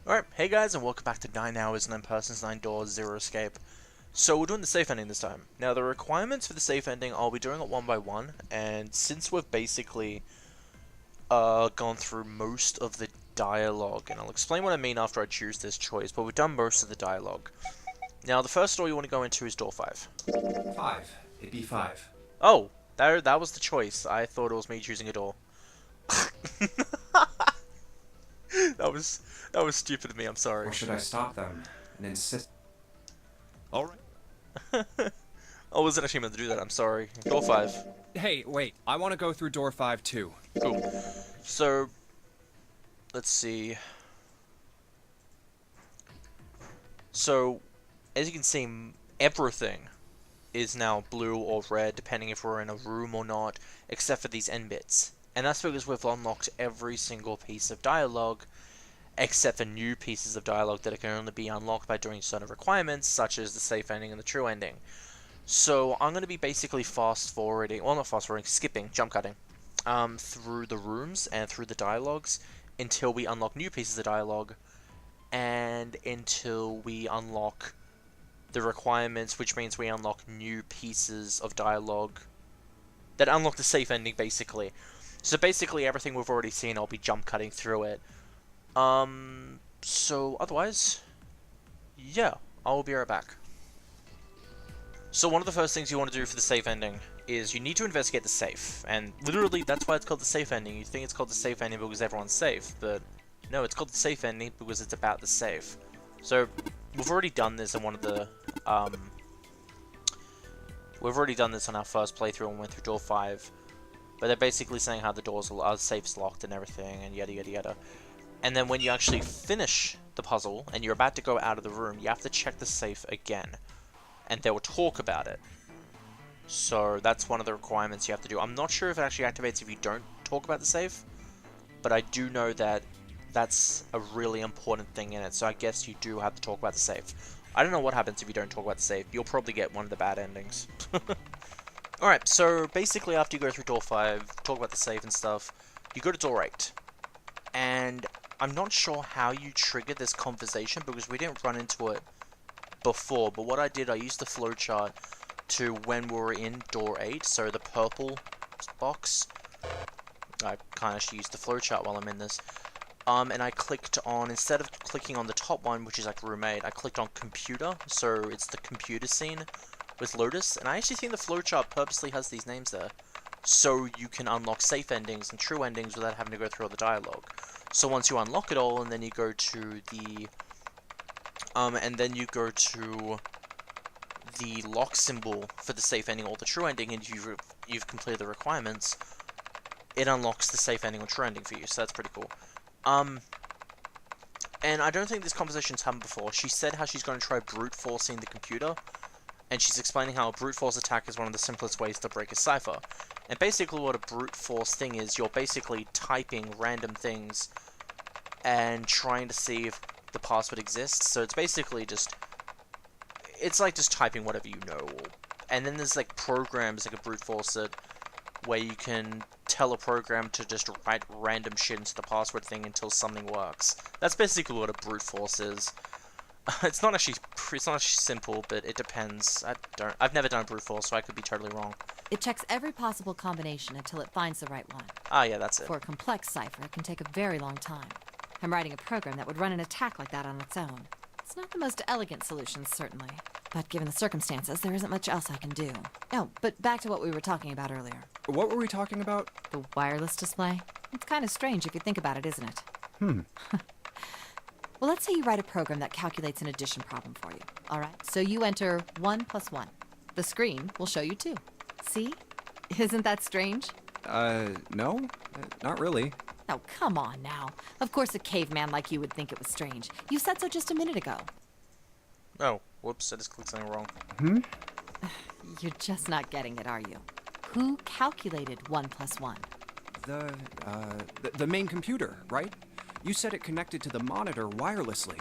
Alright, hey guys, and welcome back to 9 Hours, 9 Persons, 9 Doors, 0 Escape. So we're doing the safe ending this time. Now the requirements for the safe ending, I'll be doing it one by one, and since we've basically gone through most of the dialogue, and I'll explain what I mean after I choose this choice, but we've done most of the dialogue. Now the first door you want to go into is door 5. 5. It'd be 5. Oh, that was the choice. I thought it was me choosing a door. That was stupid of me, I'm sorry. Or should I stop them and insist? Alright. I wasn't actually meant to do that, I'm sorry. Door 5. Hey, wait. I want to go through door 5 too. Cool. So, let's see. So, as you can see, everything is now blue or red, depending if we're in a room or not, except for these end bits. And that's because we've unlocked every single piece of dialogue, except for new pieces of dialogue that can only be unlocked by doing certain requirements, such as the safe ending and the true ending. So I'm going to be basically fast-forwarding, well not fast-forwarding, skipping, jump cutting, through the rooms and through the dialogues until we unlock new pieces of dialogue, and until we unlock the requirements, which means we unlock new pieces of dialogue that unlock the safe ending, basically. So basically everything we've already seen, I'll be jump cutting through it. So otherwise, yeah, I will be right back. So one of the first things you want to do for the safe ending is you need to investigate the safe, and literally that's why it's called the safe ending. You think it's called the safe ending because everyone's safe, but no, it's called the safe ending because it's about the safe. So we've already done this in one of the, we've already done this on our first playthrough and went through door 5, but they're basically saying how the doors are, the safe's locked and everything, and yada yada yada. And then when you actually finish the puzzle, and you're about to go out of the room, you have to check the safe again. And they will talk about it. So that's one of the requirements you have to do. I'm not sure if it actually activates if you don't talk about the safe, but I do know that that's a really important thing in it, so I guess you do have to talk about the safe. I don't know what happens if you don't talk about the safe. You'll probably get one of the bad endings. Alright, so basically after you go through door 5, talk about the safe and stuff, you go to door 8. And I'm not sure how you trigger this conversation because we didn't run into it before, but what I did, I used the flowchart to when we were in door 8, so the purple box. I kind of use the flowchart while I'm in this. And I clicked on, instead of clicking on the top one, which is like room 8, I clicked on computer, so it's the computer scene with Lotus, and I actually think the flowchart purposely has these names there, so you can unlock safe endings and true endings without having to go through all the dialogue. So once you unlock it all, and then you go to the, lock symbol for the safe ending or the true ending, and you've completed the requirements, it unlocks the safe ending or true ending for you, so that's pretty cool. And I don't think this conversation's happened before. She said how she's going to try brute forcing the computer, and she's explaining how a brute force attack is one of the simplest ways to break a cipher. And basically what a brute force thing is, you're basically typing random things and trying to see if the password exists. So it's basically just, it's like just typing whatever you know. And then there's like programs like a brute force that, where you can tell a program to just write random shit into the password thing until something works. That's basically what a brute force is. It's not actually simple, but it depends. I've never done brute force, so I could be totally wrong. It checks every possible combination until it finds the right one. Ah, yeah, that's it. For a complex cipher, it can take a very long time. I'm writing a program that would run an attack like that on its own. It's not the most elegant solution, certainly. But given the circumstances, there isn't much else I can do. Oh, but back to what we were talking about earlier. What were we talking about? The wireless display? It's kind of strange if you think about it, isn't it? Well, let's say you write a program that calculates an addition problem for you, all right? So you enter 1 plus 1. The screen will show you 2. See? Isn't that strange? No? Not really. Oh, come on now. Of course a caveman like you would think it was strange. You said so just a minute ago. Oh, whoops, I just clicked something wrong. You're just not getting it, are you? Who calculated 1 plus 1? The main computer, right? You said it connected to the monitor wirelessly.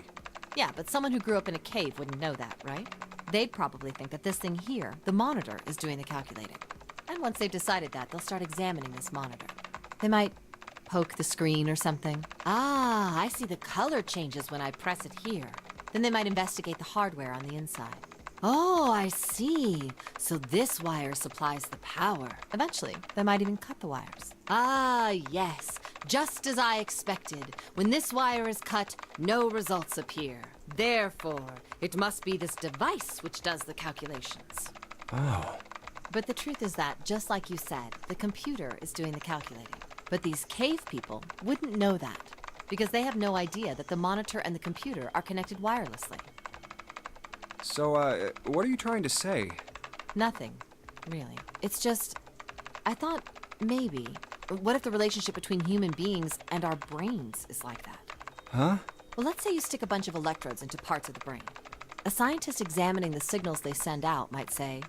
Yeah, but someone who grew up in a cave wouldn't know that, right? They'd probably think that this thing here, the monitor, is doing the calculating. And once they've decided that, they'll start examining this monitor. They might poke the screen or something. Ah, I see the color changes when I press it here. Then they might investigate the hardware on the inside. Oh, I see. So this wire supplies the power. Eventually, they might even cut the wires. Ah, yes. Just as I expected. When this wire is cut, no results appear. Therefore, it must be this device which does the calculations. Oh. But the truth is that, just like you said, the computer is doing the calculating. But these cave people wouldn't know that, because they have no idea that the monitor and the computer are connected wirelessly. So, what are you trying to say? Nothing, really. It's just, I thought maybe, what if the relationship between human beings and our brains is like that? Huh? Well, let's say you stick a bunch of electrodes into parts of the brain. A scientist examining the signals they send out might say,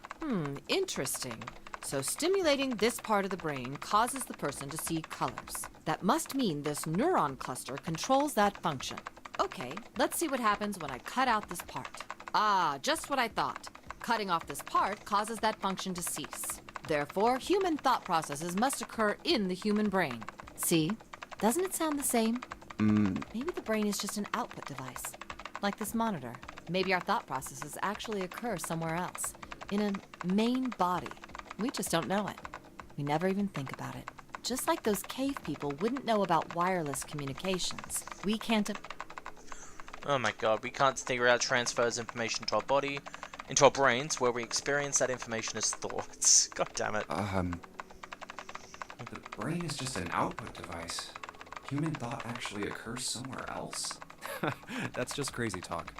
interesting. So stimulating this part of the brain causes the person to see colors. That must mean this neuron cluster controls that function. Okay, let's see what happens when I cut out this part. Ah, just what I thought. Cutting off this part causes that function to cease. Therefore, human thought processes must occur in the human brain. See? Doesn't it sound the same? Maybe the brain is just an output device, like this monitor. Maybe our thought processes actually occur somewhere else, in a main body. We just don't know it. We never even think about it. Just like those cave people wouldn't know about wireless communications. We can't... Oh my god, we can't figure out transfers information to our body, into our brains, where we experience that information as thoughts. God damn it. The brain is just an output device. Human thought actually occurs somewhere else? That's just crazy talk.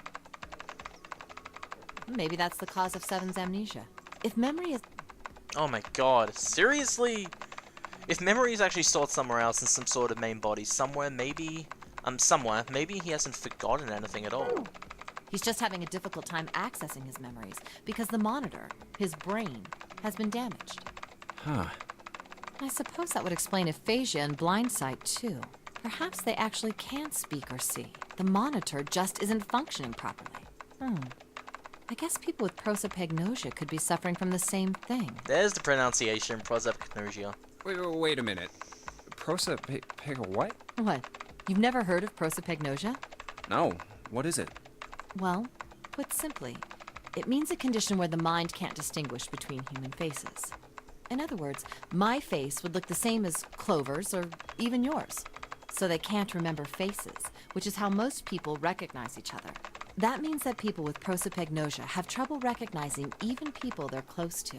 Maybe that's the cause of Seven's amnesia. If memory is... Oh my god, seriously? If memory is actually stored somewhere else in some sort of main body, somewhere, maybe he hasn't forgotten anything at all. He's just having a difficult time accessing his memories because the monitor, his brain, has been damaged. Huh. I suppose that would explain aphasia and blindsight, too. Perhaps they actually can speak or see. The monitor just isn't functioning properly. I guess people with prosopagnosia could be suffering from the same thing. There's the pronunciation, prosopagnosia. Wait a minute. What? What? You've never heard of prosopagnosia? No. What is it? Well, put simply, it means a condition where the mind can't distinguish between human faces. In other words, my face would look the same as Clover's or even yours. So they can't remember faces, which is how most people recognize each other. That means that people with prosopagnosia have trouble recognizing even people they're close to.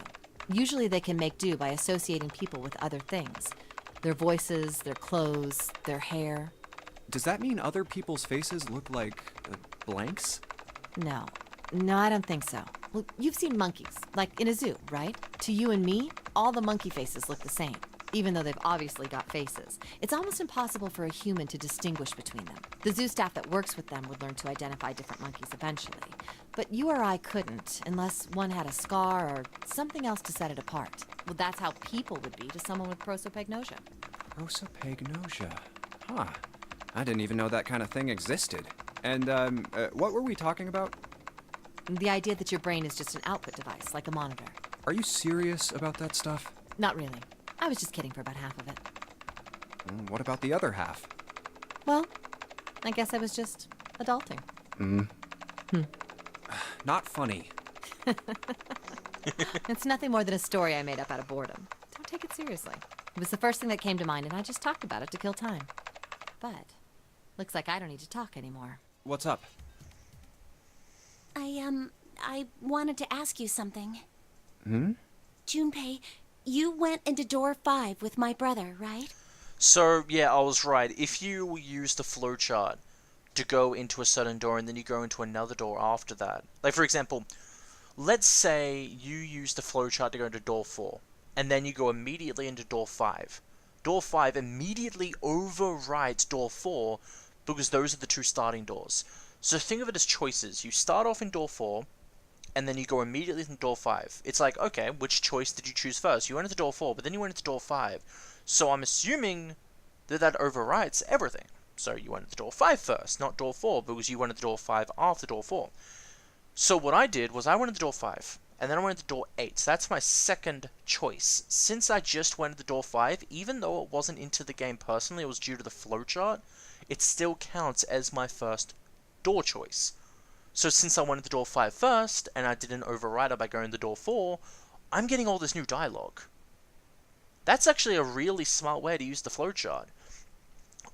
Usually they can make do by associating people with other things. Their voices, their clothes, their hair. Does that mean other people's faces look like blanks? No, I don't think so. Well, you've seen monkeys, like in a zoo, right? To you and me, all the monkey faces look the same, even though they've obviously got faces. It's almost impossible for a human to distinguish between them. The zoo staff that works with them would learn to identify different monkeys eventually. But you or I couldn't, unless one had a scar or something else to set it apart. Well, that's how people would be to someone with prosopagnosia. Prosopagnosia. Huh. I didn't even know that kind of thing existed. And, what were we talking about? The idea that your brain is just an output device, like a monitor. Are you serious about that stuff? Not really. I was just kidding for about half of it. What about the other half? Well, I guess I was just adulting. Not funny. It's nothing more than a story I made up out of boredom. Don't take it seriously. It was the first thing that came to mind, and I just talked about it to kill time. But, looks like I don't need to talk anymore. What's up? I wanted to ask you something. Junpei, you went into door 5 with my brother, right? So, yeah, I was right. If you use the flowchart to go into a certain door and then you go into another door after that. Like, for example, let's say you use the flowchart to go into door 4, and then you go immediately into door 5. Door 5 immediately overrides door 4 because those are the two starting doors. So think of it as choices. You start off in door 4, and then you go immediately into door 5. It's like, okay, which choice did you choose first? You went into door 4, but then you went into door 5. So I'm assuming that that overrides everything. So you went into door 5 first, not door 4, because you went into door 5 after door 4. So what I did was I went into door 5. and then I went to door 8. So that's my second choice. Since I just went to door 5, even though it wasn't into the game personally, it was due to the flowchart, it still counts as my first door choice. So since I went to door 5 first, and I didn't override it by going to door 4, I'm getting all this new dialogue. That's actually a really smart way to use the flowchart.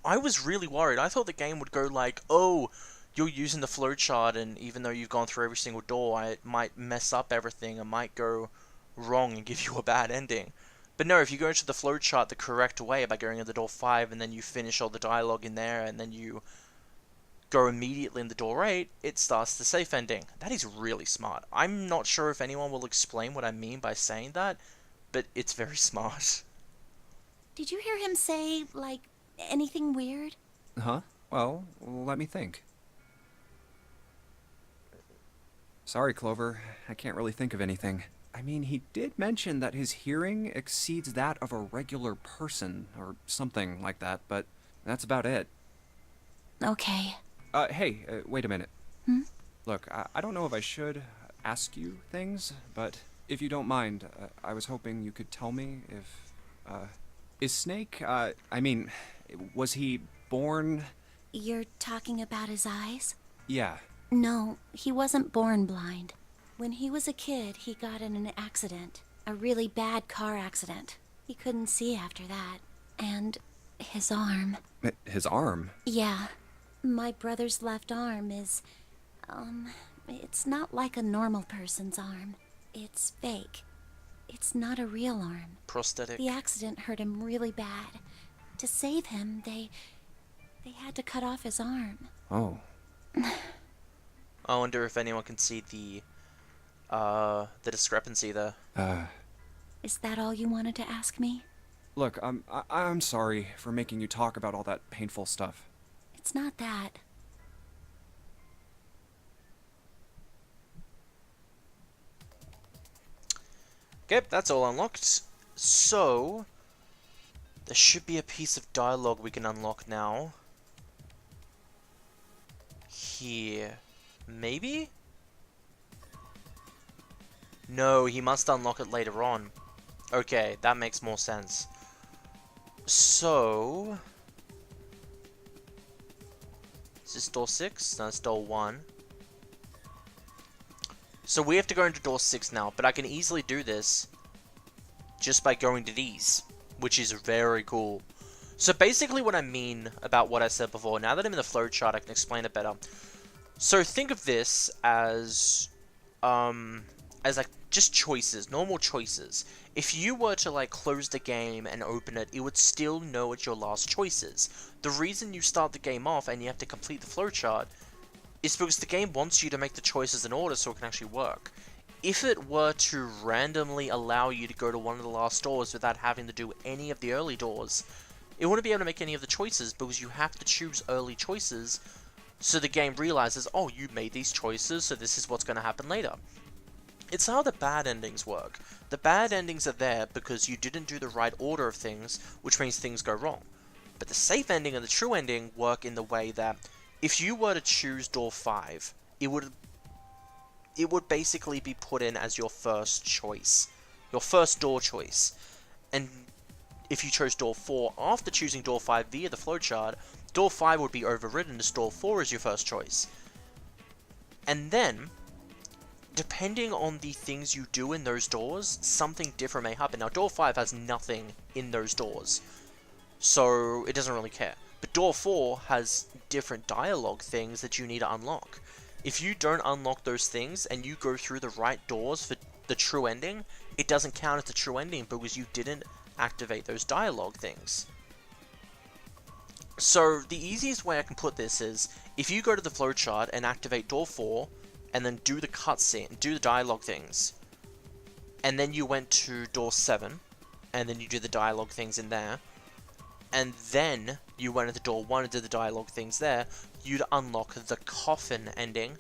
I was really worried. I thought the game would go like, oh, you're using the flowchart, and even though you've gone through every single door, it might mess up everything, it might go wrong and give you a bad ending. But no, if you go into the flowchart the correct way by going into door 5, and then you finish all the dialogue in there, and then you go immediately into door 8, it starts the safe ending. That is really smart. I'm not sure if anyone will explain what I mean by saying that, but it's very smart. Did you hear him say, like, anything weird? Huh? Well, let me think. Sorry, Clover. I can't really think of anything. I mean, he did mention that his hearing exceeds that of a regular person, or something like that, but that's about it. Okay. Hey, wait a minute. Look, I don't know if I should ask you things, but if you don't mind, I was hoping you could tell me if, is Snake, was he born... You're talking about his eyes? Yeah. No, he wasn't born blind. When he was a kid, he got in an accident. A really bad car accident. He couldn't see after that. And his arm. His arm? Yeah. My brother's left arm is, it's not like a normal person's arm. It's fake. It's not a real arm. Prosthetic. The accident hurt him really bad. To save him, they had to cut off his arm. Oh. I wonder if anyone can see the discrepancy there. Is that all you wanted to ask me? Look, I'm sorry for making you talk about all that painful stuff. It's not that. Okay, that's all unlocked. So, there should be a piece of dialogue we can unlock now. Here. Maybe? No, he must unlock it later on. Okay, that makes more sense. So... Is this door 6? No, it's door 1. So we have to go into door 6 now, but I can easily do this just by going to these, which is very cool. So basically what I mean about what I said before, now that I'm in the flowchart, I can explain it better. So think of this as like just choices, normal choices. If you were to like close the game and open it, it would still know it's your last choices. The reason you start the game off and you have to complete the flowchart is because the game wants you to make the choices in order so it can actually work. If it were to randomly allow you to go to one of the last doors without having to do any of the early doors, it wouldn't be able to make any of the choices because you have to choose early choices so the game realizes, oh, you made these choices, so this is what's going to happen later. It's how the bad endings work. The bad endings are there because you didn't do the right order of things, which means things go wrong. But the safe ending and the true ending work in the way that if you were to choose door 5, it would basically be put in as your first choice. Your first door choice. And if you chose door 4 after choosing door 5 via the flowchart, door 5 would be overridden as door 4 is your first choice. And then, depending on the things you do in those doors, something different may happen. Now, door 5 has nothing in those doors, so it doesn't really care. But door 4 has different dialogue things that you need to unlock. If you don't unlock those things and you go through the right doors for the true ending, it doesn't count as the true ending because you didn't activate those dialogue things. So the easiest way I can put this is, if you go to the flowchart and activate door 4, and then do the cutscene, do the dialogue things, and then you went to door 7, and then you do the dialogue things in there, and then you went into door 1 and did the dialogue things there, you'd unlock the coffin ending,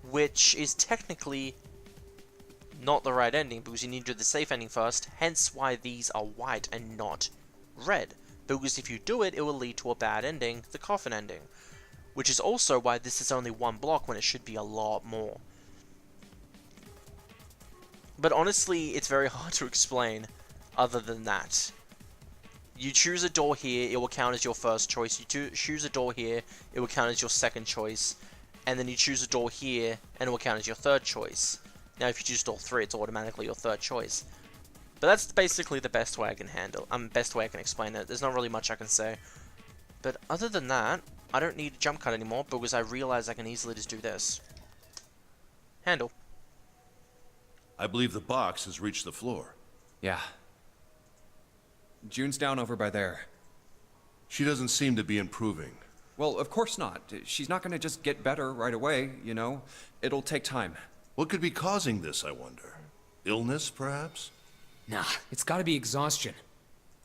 which is technically not the right ending, because you need to do the safe ending first, hence why these are white and not red. Because if you do it, it will lead to a bad ending, the coffin ending. Which is also why this is only one block when it should be a lot more. But honestly, it's very hard to explain other than that. You choose a door here, it will count as your first choice. You choose a door here, it will count as your second choice. And then you choose a door here, and it will count as your third choice. Now, if you choose door 3, it's automatically your third choice. But that's basically the best way I can best way I can explain it. There's not really much I can say. But other than that, I don't need a jump cut anymore because I realize I can easily just do this. Handle. I believe the box has reached the floor. Yeah. June's down over by there. She doesn't seem to be improving. Well, of course not. She's not gonna just get better right away, you know? It'll take time. What could be causing this, I wonder? Illness, perhaps? Nah, it's gotta be exhaustion.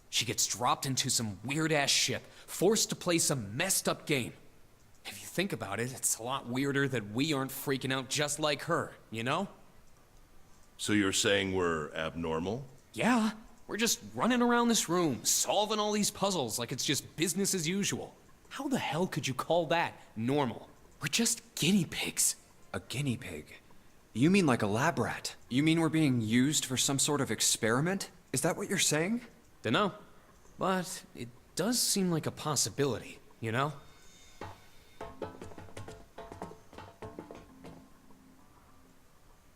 She gets dropped into some weird-ass ship, forced to play some messed-up game. If you think about it, it's a lot weirder that we aren't freaking out just like her, you know? So you're saying we're abnormal? Yeah, we're just running around this room, solving all these puzzles like it's just business as usual. How the hell could you call that normal? We're just guinea pigs. A guinea pig? You mean like a lab rat? You mean we're being used for some sort of experiment? Is that what you're saying? Dunno. But it does seem like a possibility, you know?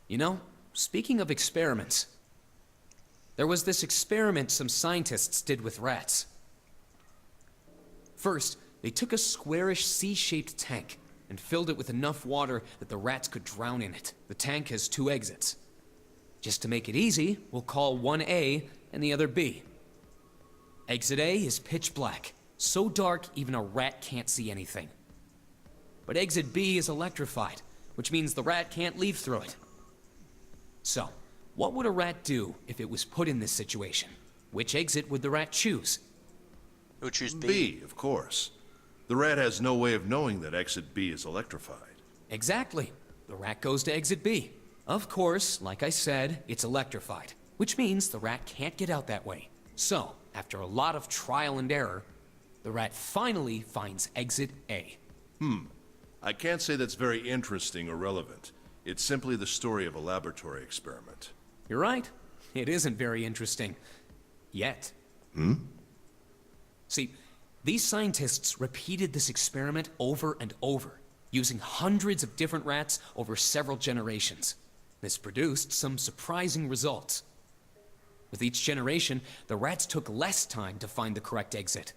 You know, speaking of experiments, there was this experiment some scientists did with rats. First, they took a squarish C-shaped tank and filled it with enough water that the rats could drown in it. The tank has 2 exits. Just to make it easy, we'll call one A and the other B. Exit A is pitch black, so dark even a rat can't see anything. But exit B is electrified, which means the rat can't leave through it. So, what would a rat do if it was put in this situation? Which exit would the rat choose? It would choose B. B, of course. The rat has no way of knowing that exit B is electrified. Exactly. The rat goes to exit B. Of course, like I said, it's electrified, which means the rat can't get out that way. So, after a lot of trial and error, the rat finally finds exit A. I can't say that's very interesting or relevant. It's simply the story of a laboratory experiment. You're right. It isn't very interesting. Yet. See, these scientists repeated this experiment over and over, using hundreds of different rats over several generations. This produced some surprising results. With each generation, the rats took less time to find the correct exit.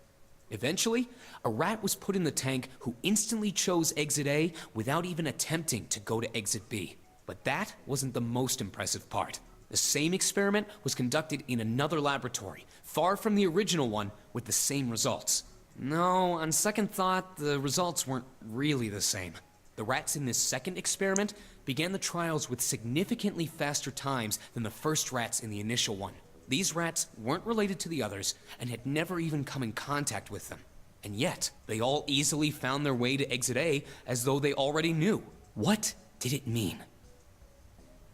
Eventually, a rat was put in the tank who instantly chose exit A without even attempting to go to exit B. But that wasn't the most impressive part. The same experiment was conducted in another laboratory, far from the original one, with the same results. No, on second thought, the results weren't really the same. The rats in this second experiment began the trials with significantly faster times than the first rats in the initial one. These rats weren't related to the others and had never even come in contact with them. And yet, they all easily found their way to exit A as though they already knew. What did it mean?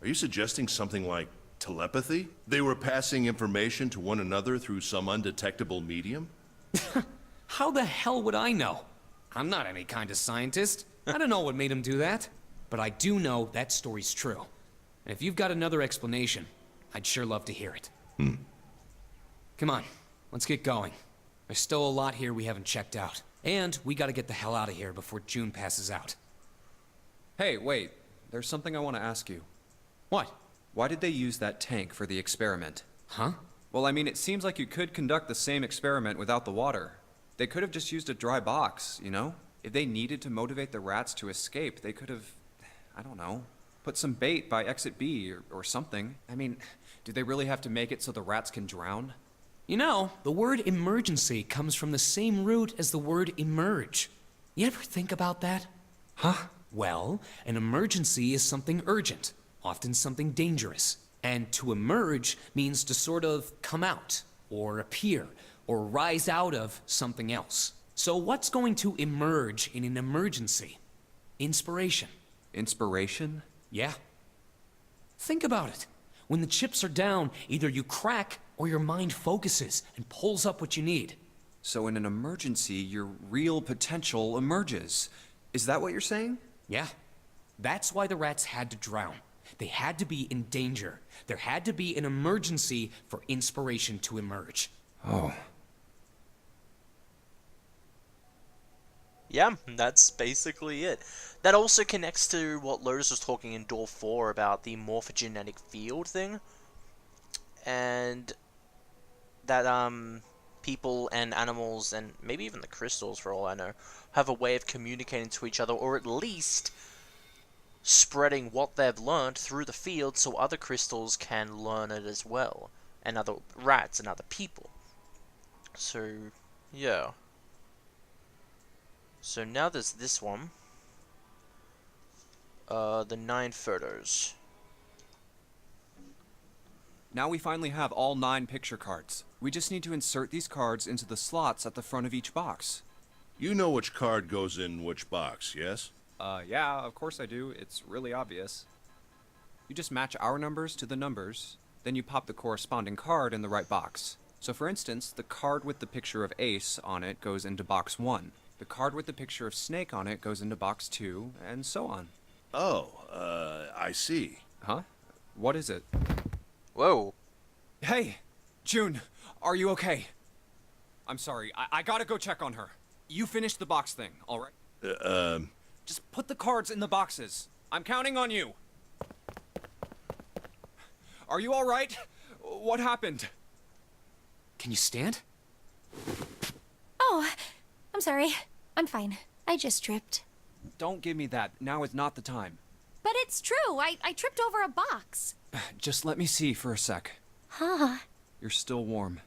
Are you suggesting something like telepathy? They were passing information to one another through some undetectable medium? How the hell would I know? I'm not any kind of scientist. I don't know what made him do that. But I do know that story's true. And if you've got another explanation, I'd sure love to hear it. Come on, let's get going. There's still a lot here we haven't checked out. And we gotta get the hell out of here before June passes out. Hey, wait. There's something I want to ask you. What? Why did they use that tank for the experiment? Huh? Well, I mean, it seems like you could conduct the same experiment without the water. They could have just used a dry box, you know? If they needed to motivate the rats to escape, they could have, I don't know, put some bait by exit B or something. I mean, do they really have to make it so the rats can drown? You know, the word emergency comes from the same root as the word emerge. You ever think about that? Huh? Well, an emergency is something urgent, often something dangerous. And to emerge means to sort of come out, or appear, or rise out of something else. So what's going to emerge in an emergency? Inspiration. Inspiration? Yeah. Think about it. When the chips are down, either you crack or your mind focuses and pulls up what you need. So in an emergency, your real potential emerges. Is that what you're saying? Yeah. That's why the rats had to drown. They had to be in danger. There had to be an emergency for inspiration to emerge. Oh. Yeah, that's basically it. That also connects to what Lotus was talking in Door 4 about the morphogenetic field thing. And that, people and animals, and maybe even the crystals for all I know, have a way of communicating to each other, or at least spreading what they've learned through the field so other crystals can learn it as well. And other rats and other people. So, yeah. So now there's this one. The 9 photos. Now we finally have all 9 picture cards. We just need to insert these cards into the slots at the front of each box. You know which card goes in which box, yes? Yeah, of course I do. It's really obvious. You just match our numbers to the numbers, then you pop the corresponding card in the right box. So for instance, the card with the picture of Ace on it goes into box 1. The card with the picture of Snake on it goes into box 2, and so on. Oh, I see. Huh? What is it? Whoa. Hey! June, are you okay? I'm sorry, I gotta go check on her. You finished the box thing, alright? Just put the cards in the boxes. I'm counting on you. Are you alright? What happened? Can you stand? Oh, I'm sorry. I'm fine. I just tripped. Don't give me that. Now is not the time. But it's true. I tripped over a box. Just let me see for a sec. Huh. You're still warm.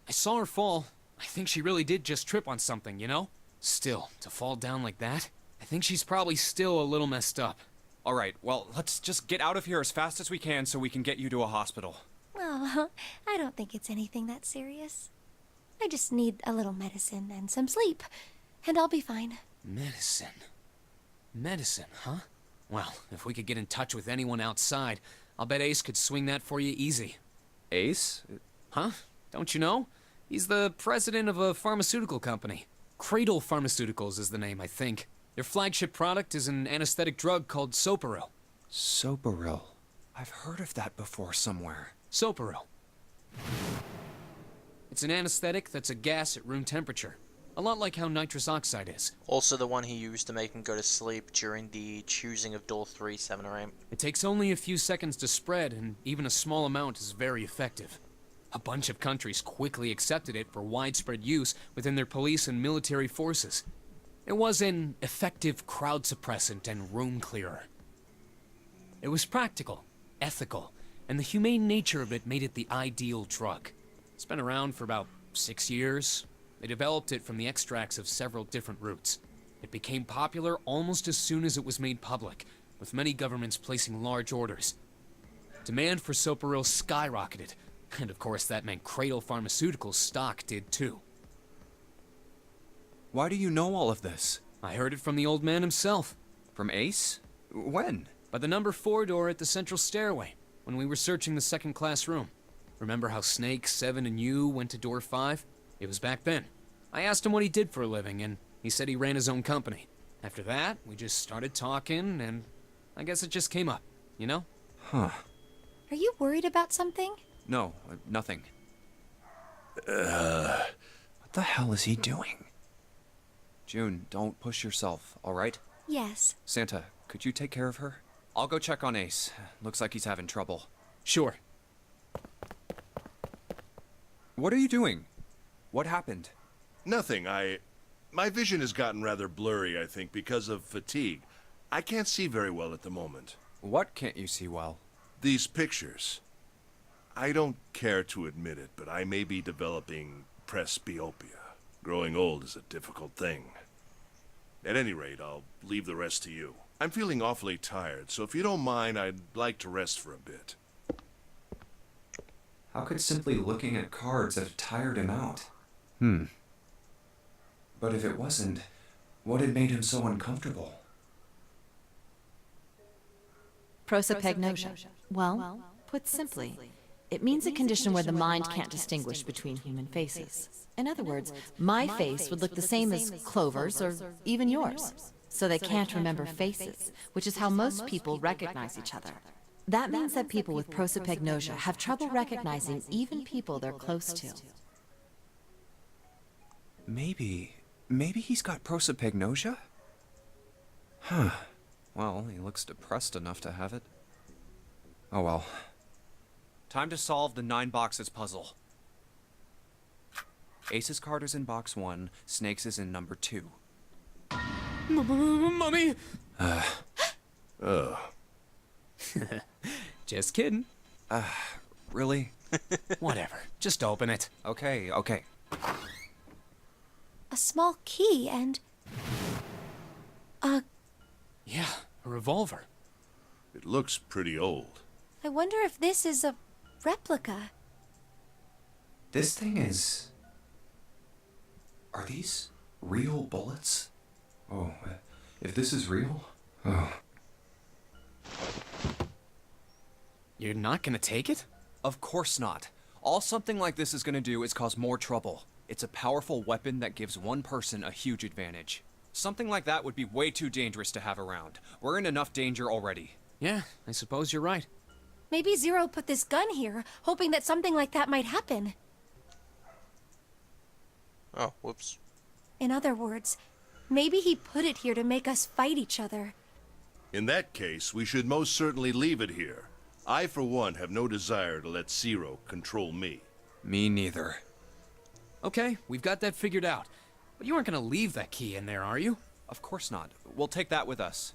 I saw her fall. I think she really did just trip on something, you know? Still, to fall down like that? I think she's probably still a little messed up. Alright, well, let's just get out of here as fast as we can so we can get you to a hospital. Oh, I don't think it's anything that serious. I just need a little medicine and some sleep, and I'll be fine. Medicine. Medicine, huh? Well, if we could get in touch with anyone outside, I'll bet Ace could swing that for you easy. Ace? Huh? Don't you know? He's the president of a pharmaceutical company. Cradle Pharmaceuticals is the name, I think. Their flagship product is an anesthetic drug called Soparil. Soparil. I've heard of that before somewhere. Soparil. It's an anesthetic that's a gas at room temperature. A lot like how nitrous oxide is. Also the one he used to make him go to sleep during the choosing of Door 3, 7, or 8. It takes only a few seconds to spread, and even a small amount is very effective. A bunch of countries quickly accepted it for widespread use within their police and military forces. It was an effective crowd suppressant and room clearer. It was practical, ethical, and the humane nature of it made it the ideal drug. It's been around for about 6 years. They developed it from the extracts of several different roots. It became popular almost as soon as it was made public, with many governments placing large orders. Demand for Soparil skyrocketed, and of course that meant Cradle Pharmaceuticals' stock did too. Why do you know all of this? I heard it from the old man himself. From Ace? When? By the number 4 door at the central stairway, when we were searching the second-class room. Remember how Snake, 7, and you went to door 5? It was back then. I asked him what he did for a living, and he said he ran his own company. After that, we just started talking, and I guess it just came up, you know? Huh. Are you worried about something? No, nothing. What the hell is he doing? June, don't push yourself, alright? Yes. Santa, could you take care of her? I'll go check on Ace. Looks like he's having trouble. Sure. What are you doing? What happened? Nothing. My vision has gotten rather blurry, I think, because of fatigue. I can't see very well at the moment. What can't you see well? These pictures. I don't care to admit it, but I may be developing presbyopia. Growing old is a difficult thing. At any rate, I'll leave the rest to you. I'm feeling awfully tired, so if you don't mind, I'd like to rest for a bit. How could simply looking at cards have tired him out? But if it wasn't, what had made him so uncomfortable? Prosopagnosia. Well, put simply, it means a condition where the mind can't distinguish between human faces. In other words, my face would look the same as Clover's or even yours. So they can't remember faces, which is how most people recognize each other. That means that people with prosopagnosia have trouble recognizing even people they're close to. Maybe he's got prosopagnosia? Huh. Well, he looks depressed enough to have it. Oh well. Time to solve the 9 boxes puzzle. Ace's card is in box 1, Snake's is in number 2. Mummy! Just kidding. Really? Whatever. Just open it. Okay. A small key and... Yeah, a revolver. It looks pretty old. I wonder if this is a replica. This thing is... Are these real bullets? Oh, if this is real... Oh. You're not gonna take it? Of course not. All something like this is gonna do is cause more trouble. It's a powerful weapon that gives one person a huge advantage. Something like that would be way too dangerous to have around. We're in enough danger already. Yeah, I suppose you're right. Maybe Zero put this gun here, hoping that something like that might happen. Oh, whoops. In other words, maybe he put it here to make us fight each other. In that case, we should most certainly leave it here. I, for one, have no desire to let Zero control me. Me neither. Okay, we've got that figured out. But you aren't gonna leave that key in there, are you? Of course not. We'll take that with us.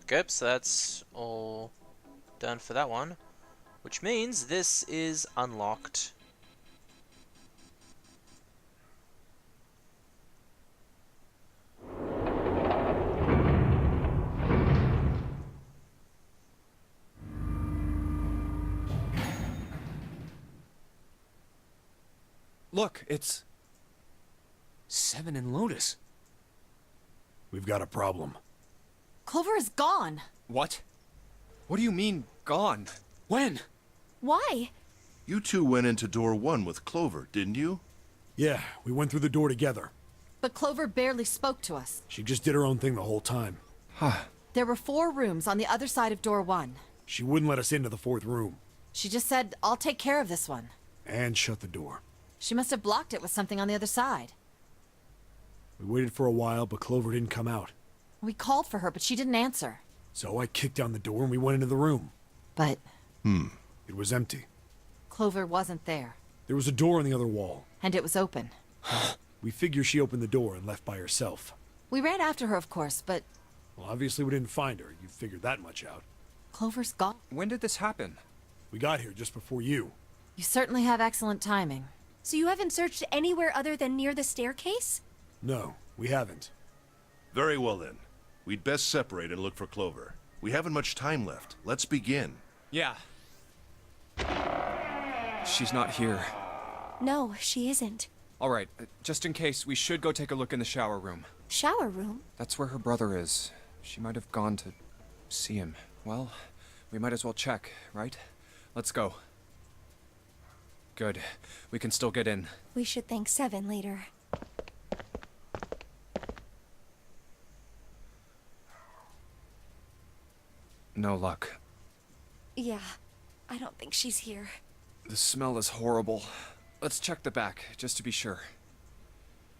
Okay, so that's all done for that one. Which means this is unlocked. Look, it's... 7 and Lotus. We've got a problem. Clover is gone. What? What do you mean, gone? When? Why? You two went into door 1 with Clover, didn't you? Yeah, we went through the door together. But Clover barely spoke to us. She just did her own thing the whole time. There were 4 rooms on the other side of door 1. She wouldn't let us into the 4th room. She just said, I'll take care of this one. And shut the door. She must have blocked it with something on the other side. We waited for a while, but Clover didn't come out. We called for her, but she didn't answer. So I kicked down the door and we went into the room. But It was empty. Clover wasn't there. There was a door on the other wall. And it was open. We figure she opened the door and left by herself. We ran after her, of course, but Well, obviously we didn't find her. You figured that much out. Clover's gone. When did this happen? We got here just before you. You certainly have excellent timing. So you haven't searched anywhere other than near the staircase? No, we haven't. Very well then. We'd best separate and look for Clover. We haven't much time left. Let's begin. Yeah. She's not here. No, she isn't. Alright, just in case, we should go take a look in the shower room. Shower room? That's where her brother is. She might have gone to see him. Well, we might as well check, right? Let's go. Good. We can still get in. We should thank Seven later. No luck. Yeah, I don't think she's here. The smell is horrible. Let's check the back, just to be sure.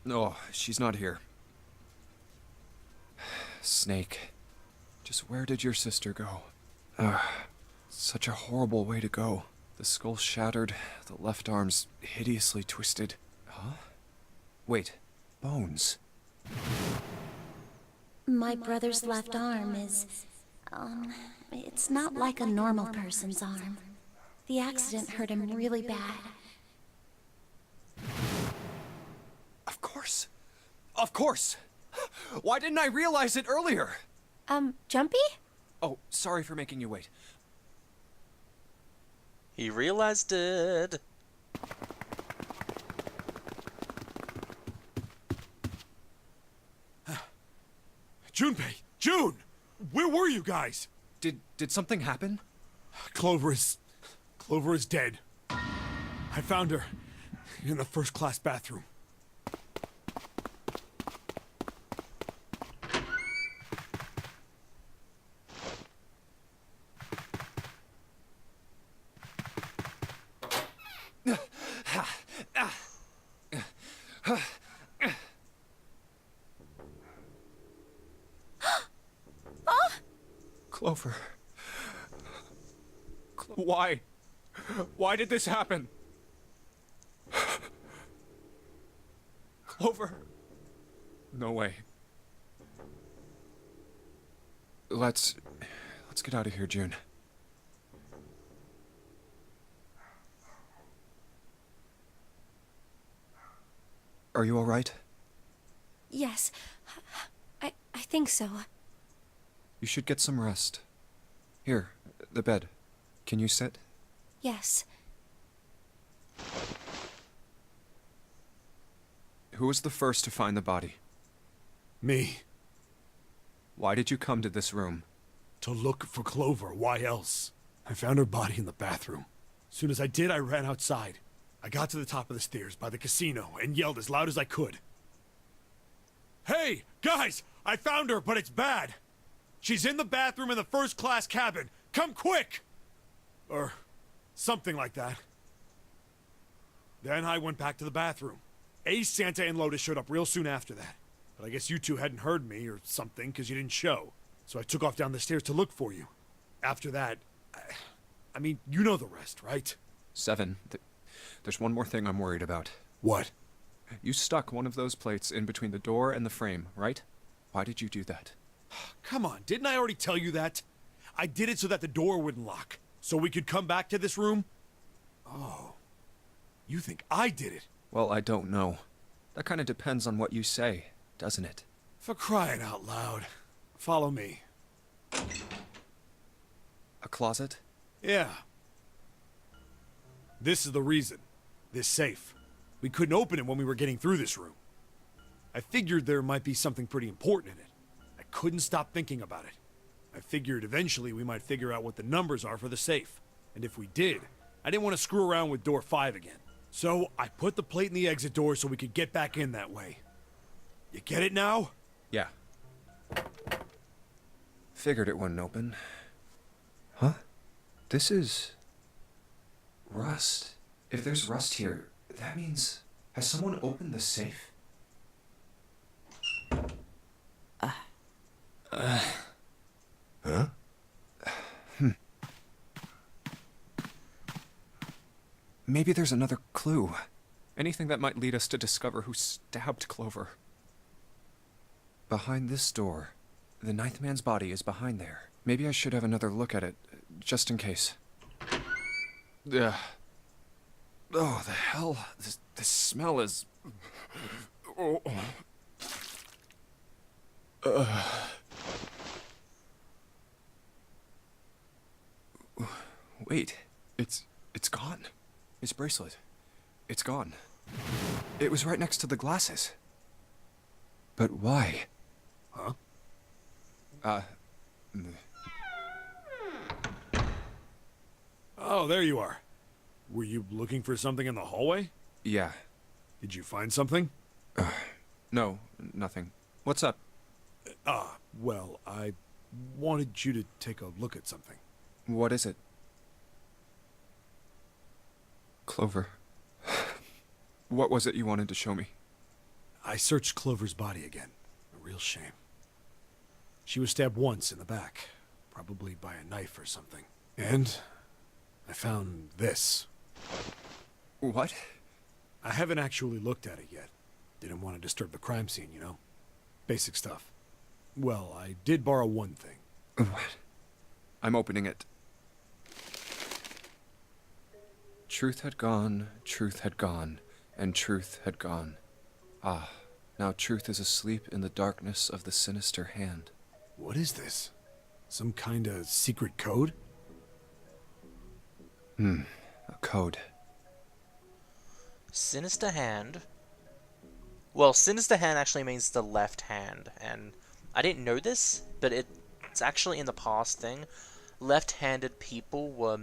No, she's not here. Snake. Just where did your sister go? Such a horrible way to go. The skull shattered, the left arm's hideously twisted. Huh? Wait, bones. My brother's left arm is, it's not like a normal person's arm. The accident hurt him really bad. Of course! Of course! Why didn't I realize it earlier? Jumpy? Oh, sorry for making you wait. He realized it. Junpei! June! Where were you guys? Did something happen? Clover is dead. I found her in the first-class bathroom. Clover. Why? Why did this happen? Clover. No way. Let's get out of here, June. Are you all right? Yes, I think so. You should get some rest. Here, the bed. Can you sit? Yes. Who was the first to find the body? Me. Why did you come to this room? To look for Clover. Why else? I found her body in the bathroom. As soon as I did, I ran outside. I got to the top of the stairs by the casino and yelled as loud as I could. Hey, guys! I found her, but it's bad! She's in the bathroom in the first-class cabin! Come quick! Or something like that. Then I went back to the bathroom. Ace, Santa, and Lotus showed up real soon after that. But I guess you two hadn't heard me or something because you didn't show. So I took off down the stairs to look for you. After that, I mean, you know the rest, right? 7. There's one more thing I'm worried about. What? You stuck one of those plates in between the door and the frame, right? Why did you do that? Come on, didn't I already tell you that? I did it so that the door wouldn't lock. So we could come back to this room? Oh. You think I did it? Well, I don't know. That kind of depends on what you say, doesn't it? For crying out loud. Follow me. A closet? Yeah. This is the reason. This safe. We couldn't open it when we were getting through this room. I figured there might be something pretty important in it. I couldn't stop thinking about it. I figured eventually we might figure out what the numbers are for the safe. And if we did, I didn't want to screw around with door 5 again. So I put the plate in the exit door so we could get back in that way. You get it now? Yeah. Figured it wouldn't open. Huh? This is... rust. If there's rust here, that means... has someone opened the safe? Huh? Maybe there's another clue. Anything that might lead us to discover who stabbed Clover. Behind this door. The ninth man's body is behind there. Maybe I should have another look at it, just in case. Ugh. Oh, the hell? This smell is... Oh. Wait, it's gone. His bracelet. It's gone. It was right next to the glasses. But why? Huh? Oh, there you are. Were you looking for something in the hallway? Yeah. Did you find something? No, nothing. What's up? Well, I wanted you to take a look at something. What is it? Clover. What was it you wanted to show me? I searched Clover's body again. A real shame. She was stabbed once in the back, probably by a knife or something. And I found this. What? I haven't actually looked at it yet. Didn't want to disturb the crime scene, you know? Basic stuff. Well, I did borrow one thing. What? I'm opening it. Truth had gone, and truth had gone. Ah, now truth is asleep in the darkness of the sinister hand. What is this? Some kind of secret code? A code. Sinister hand. Well, sinister hand actually means the left hand, and I didn't know this, but it's actually in the past thing. Left-handed people were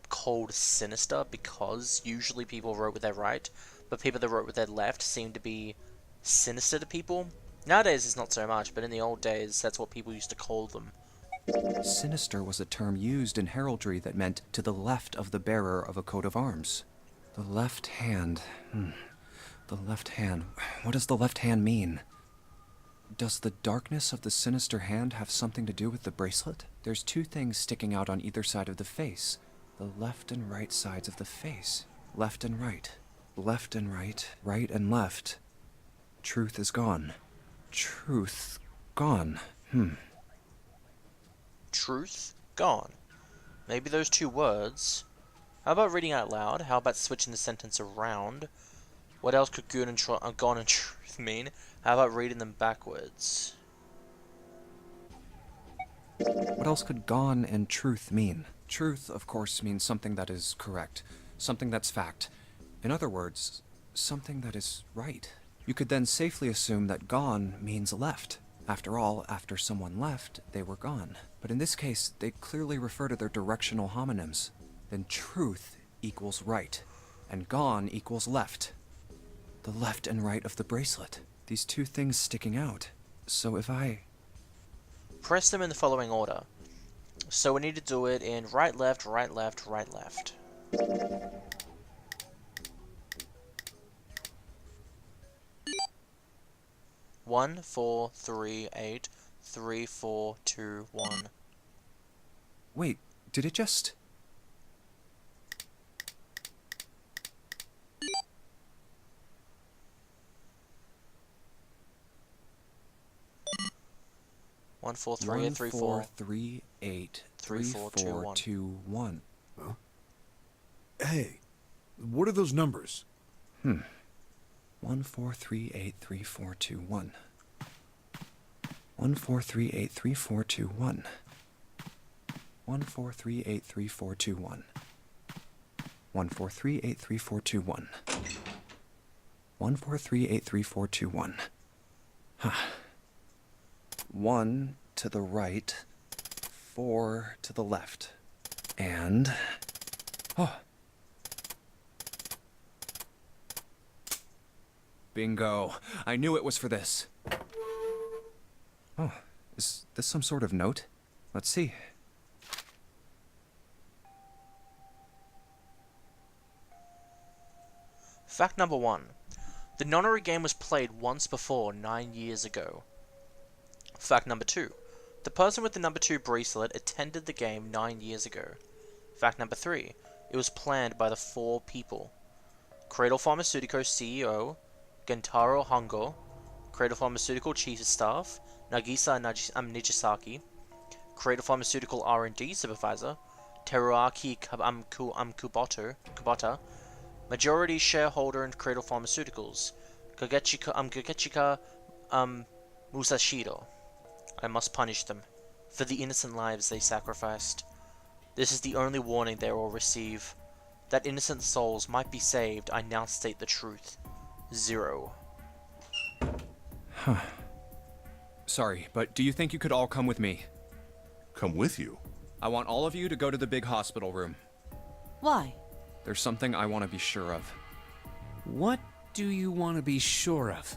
called sinister because usually people wrote with their right, but people that wrote with their left seem to be sinister to people. Nowadays it's not so much, but in the old days that's what people used to call them. Sinister was a term used in heraldry that meant to the left of the bearer of a coat of arms. The left hand. The left hand. What does the left hand mean? Does the darkness of the sinister hand have something to do with the bracelet? There's two things sticking out on either side of the face. The left and right sides of the face. Left and right. Left and right. Right and left. Truth is gone. Truth gone. Truth gone. Maybe those two words. How about reading out loud? How about switching the sentence around? What else could good and gone and truth mean? How about reading them backwards? What else could gone and truth mean? Truth, of course, means something that is correct. Something that's fact. In other words, something that is right. You could then safely assume that gone means left. After all, after someone left, they were gone. But in this case, they clearly refer to their directional homonyms. Then truth equals right, and gone equals left. The left and right of the bracelet. These two things sticking out. So if I... Press them in the following order. So we need to do it in right, left, right, left, right, left. One, 4, 3, 8, 3, 4, 2, 1. Wait, did it just... One, 4, 3, 8, 3, 4. 1, 4, 3, 8, 3, 4, 2, 1. Huh? Hey, what are those numbers? 1, 4, 3, 8, 3, 4, 2, 1. 1, 4, 3, 8, 3, 4, 2, 1. 1, 4, 3, 8, 3, 4, 2, 1. 1, 4, 3, 8, 3, 4, 2, 1. 1, 4, 3, 8, 3, 4, 2, 1. 1 to the right, 4 to the left. And... oh. Bingo. I knew it was for this. Oh, is this some sort of note? Let's see. Fact number 1. The Nonary game was played once before 9 years ago. Fact number 2. The person with the number 2 bracelet attended the game 9 years ago. Fact number 3. It was planned by the 4 people. Cradle Pharmaceutical CEO, Gentaro Hongo, Cradle Pharmaceutical Chief of Staff, Nagisa Nijisaki, Cradle Pharmaceutical R&D Supervisor, Teruaki Kubota, Majority Shareholder in Cradle Pharmaceuticals, Kagechika Musashiro. I must punish them, for the innocent lives they sacrificed. This is the only warning they will receive. That innocent souls might be saved, I now state the truth. 0. Sorry, but do you think you could all come with me? Come with you? I want all of you to go to the big hospital room. Why? There's something I want to be sure of. What do you want to be sure of?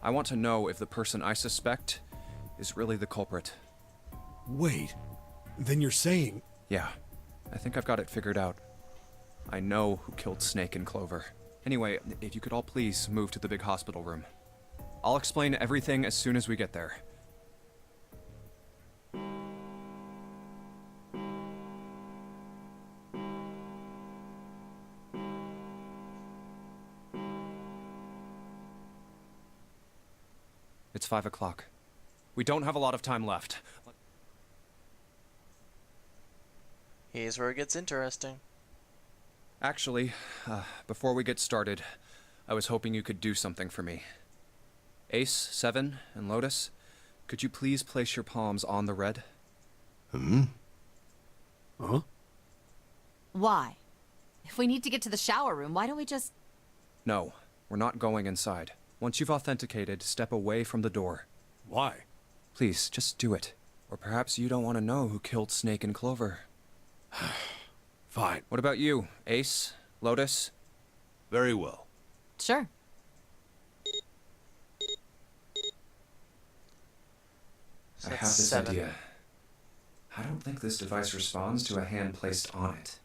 I want to know if the person I suspect is really the culprit. Wait, then you're saying... Yeah, I think I've got it figured out. I know who killed Snake and Clover. Anyway, if you could all please move to the big hospital room. I'll explain everything as soon as we get there. It's 5 o'clock. We don't have a lot of time left. Here's where it gets interesting. Actually, before we get started, I was hoping you could do something for me. Ace, Seven, and Lotus, could you please place your palms on the red? Huh? Why? If we need to get to the shower room, why don't we just... No, we're not going inside. Once you've authenticated, step away from the door. Why? Please, just do it. Or perhaps you don't want to know who killed Snake and Clover. Fine. What about you, Ace, Lotus? Very well. Sure. So I have that's this 7. idea. I don't think this device responds to a hand placed on it.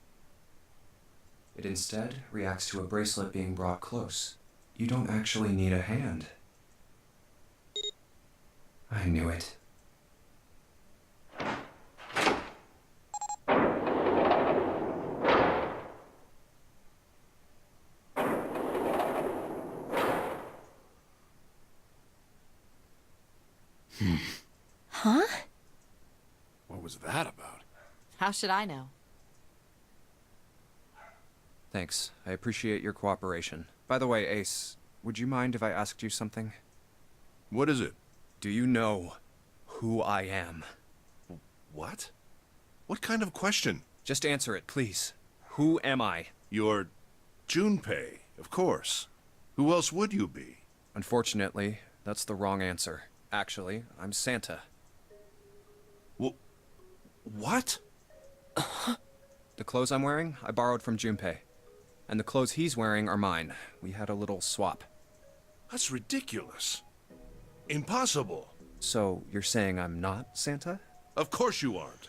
It instead reacts to a bracelet being brought close, you don't actually need a hand. I knew it. Huh? What was that about? How should I know? Thanks. I appreciate your cooperation. By the way, Ace, would you mind if I asked you something? What is it? Do you know who I am? What? What kind of question? Just answer it, please. Who am I? You're Junpei, of course. Who else would you be? Unfortunately, that's the wrong answer. Actually, I'm Santa. What? The clothes I'm wearing, I borrowed from Junpei. And the clothes he's wearing are mine. We had a little swap. That's ridiculous. Impossible. So, you're saying I'm not Santa? Of course you aren't.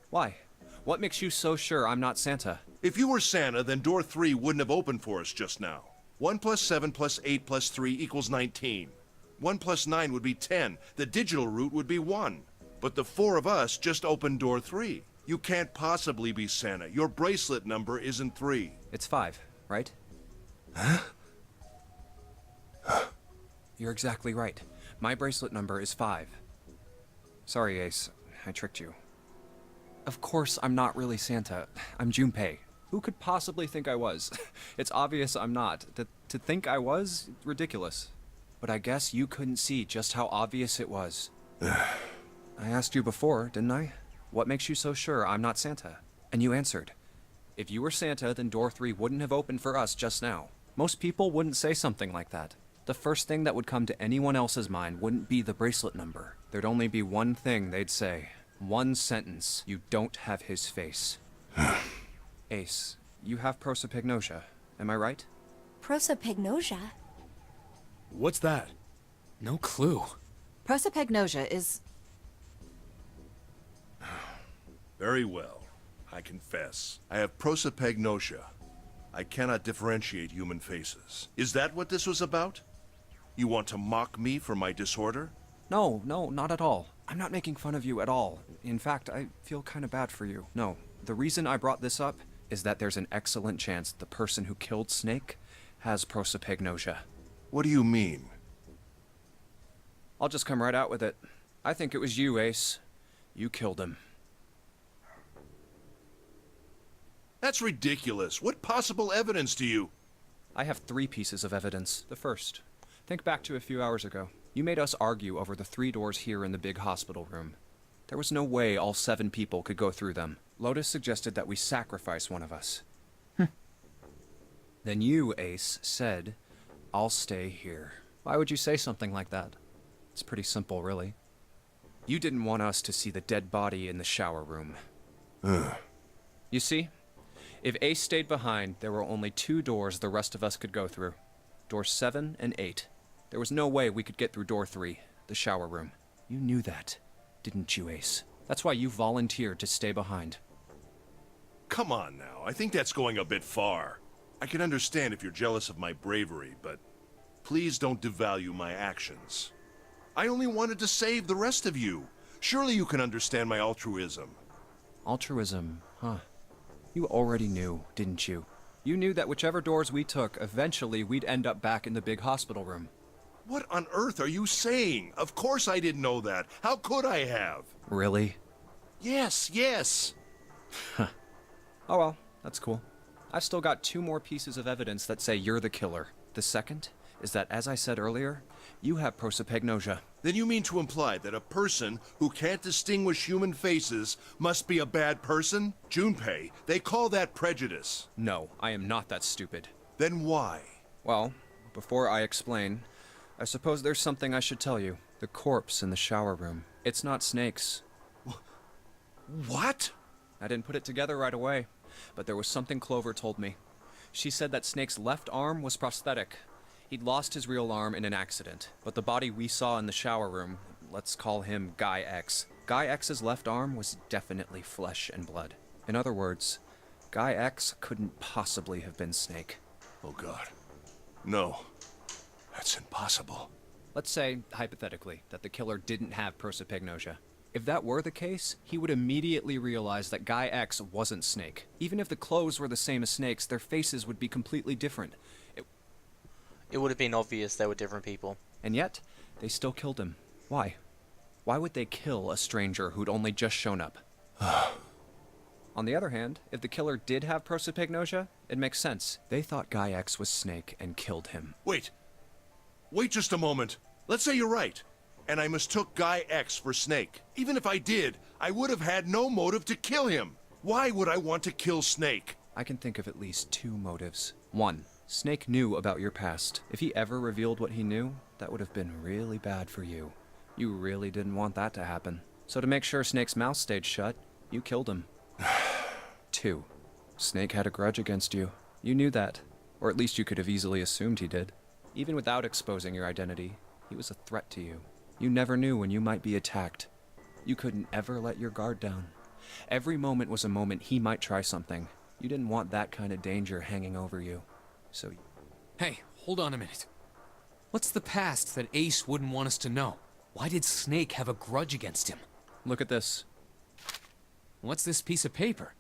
Why? What makes you so sure I'm not Santa? If you were Santa, then door 3 wouldn't have opened for us just now. 1 plus 7 plus 8 plus 3 equals 19. 1 plus 9 would be 10. The digital route would be 1. But the 4 of us just opened door 3. You can't possibly be Santa. Your bracelet number isn't 3. It's 5, right? You're exactly right. My bracelet number is 5. Sorry, Ace. I tricked you. Of course I'm not really Santa. I'm Junpei. Who could possibly think I was? It's obvious I'm not. To think I was? Ridiculous. But I guess you couldn't see just how obvious it was. I asked you before, didn't I? What makes you so sure I'm not Santa? And you answered. If you were Santa, then door 3 wouldn't have opened for us just now. Most people wouldn't say something like that. The first thing that would come to anyone else's mind wouldn't be the bracelet number. There'd only be one thing they'd say. One sentence. You don't have his face. Ace, you have prosopagnosia. Am I right? Prosopagnosia? What's that? No clue. Prosopagnosia is... Very well. I confess. I have prosopagnosia. I cannot differentiate human faces. Is that what this was about? You want to mock me for my disorder? No, not at all. I'm not making fun of you at all. In fact, I feel kind of bad for you. No, the reason I brought this up is that there's an excellent chance the person who killed Snake has prosopagnosia. What do you mean? I'll just come right out with it. I think it was you, Ace. You killed him. That's ridiculous. What possible evidence do you... I have 3 pieces of evidence. The first. Think back to a few hours ago. You made us argue over the 3 doors here in the big hospital room. There was no way all 7 people could go through them. Lotus suggested that we sacrifice one of us. Then you, Ace, said, I'll stay here. Why would you say something like that? It's pretty simple, really. You didn't want us to see the dead body in the shower room. You see? If Ace stayed behind, there were only 2 doors the rest of us could go through. Doors 7 and 8. There was no way we could get through door 3, the shower room. You knew that, didn't you, Ace? That's why you volunteered to stay behind. Come on now. I think that's going a bit far. I can understand if you're jealous of my bravery, but please don't devalue my actions. I only wanted to save the rest of you. Surely you can understand my altruism. Altruism, huh? You already knew, didn't you? You knew that whichever doors we took, eventually we'd end up back in the big hospital room. What on earth are you saying? Of course I didn't know that. How could I have? Really? Yes. Oh well, that's cool. I've still got 2 more pieces of evidence that say you're the killer. The second is that, as I said earlier, you have prosopagnosia. Then you mean to imply that a person who can't distinguish human faces must be a bad person? Junpei, they call that prejudice. No, I am not that stupid. Then why? Well, before I explain, I suppose there's something I should tell you. The corpse in the shower room. It's not Snake's. What? I didn't put it together right away, but there was something Clover told me. She said that Snake's left arm was prosthetic. He'd lost his real arm in an accident, but the body we saw in the shower room, let's call him Guy X. Guy X's left arm was definitely flesh and blood. In other words, Guy X couldn't possibly have been Snake. Oh God. No. That's impossible. Let's say, hypothetically, that the killer didn't have prosopagnosia. If that were the case, he would immediately realize that Guy X wasn't Snake. Even if the clothes were the same as Snake's, their faces would be completely different. It would have been obvious they were different people. And yet, they still killed him. Why? Why would they kill a stranger who'd only just shown up? On the other hand, if the killer did have prosopagnosia, it makes sense. They thought Guy X was Snake and killed him. Wait. Wait just a moment. Let's say you're right, and I mistook Guy X for Snake. Even if I did, I would have had no motive to kill him. Why would I want to kill Snake? I can think of at least 2 motives. 1. Snake knew about your past. If he ever revealed what he knew, that would have been really bad for you. You really didn't want that to happen. So to make sure Snake's mouth stayed shut, you killed him. 2. Snake had a grudge against you. You knew that. Or at least you could have easily assumed he did. Even without exposing your identity, he was a threat to you. You never knew when you might be attacked. You couldn't ever let your guard down. Every moment was a moment he might try something. You didn't want that kind of danger hanging over you. So... Hey, hold on a minute. What's the past that Ace wouldn't want us to know? Why did Snake have a grudge against him? Look at this. What's this piece of paper?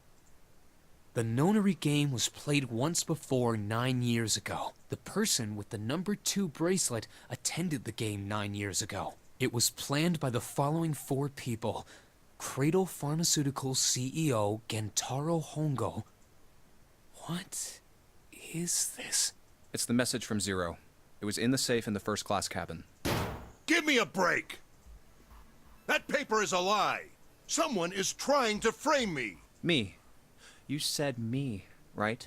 The Nonary game was played once before 9 years ago. The person with the number 2 bracelet attended the game 9 years ago. It was planned by the following 4 people. Cradle Pharmaceuticals CEO Gentaro Hongo. What is this? It's the message from Zero. It was in the safe in the first class cabin. Give me a break! That paper is a lie! Someone is trying to frame me! Me. You said me, right?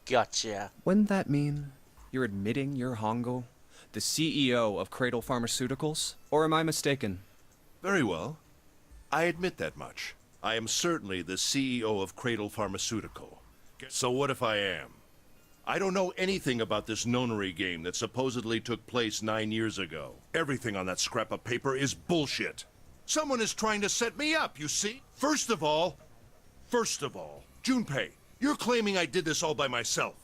Gotcha. Wouldn't that mean you're admitting you're Hongo, the CEO of Cradle Pharmaceuticals? Or am I mistaken? Very well. I admit that much. I am certainly the CEO of Cradle Pharmaceutical. So what if I am? I don't know anything about this Nonary game that supposedly took place 9 years ago. Everything on that scrap of paper is bullshit. Someone is trying to set me up, you see? First of all, Junpei, you're claiming I did this all by myself.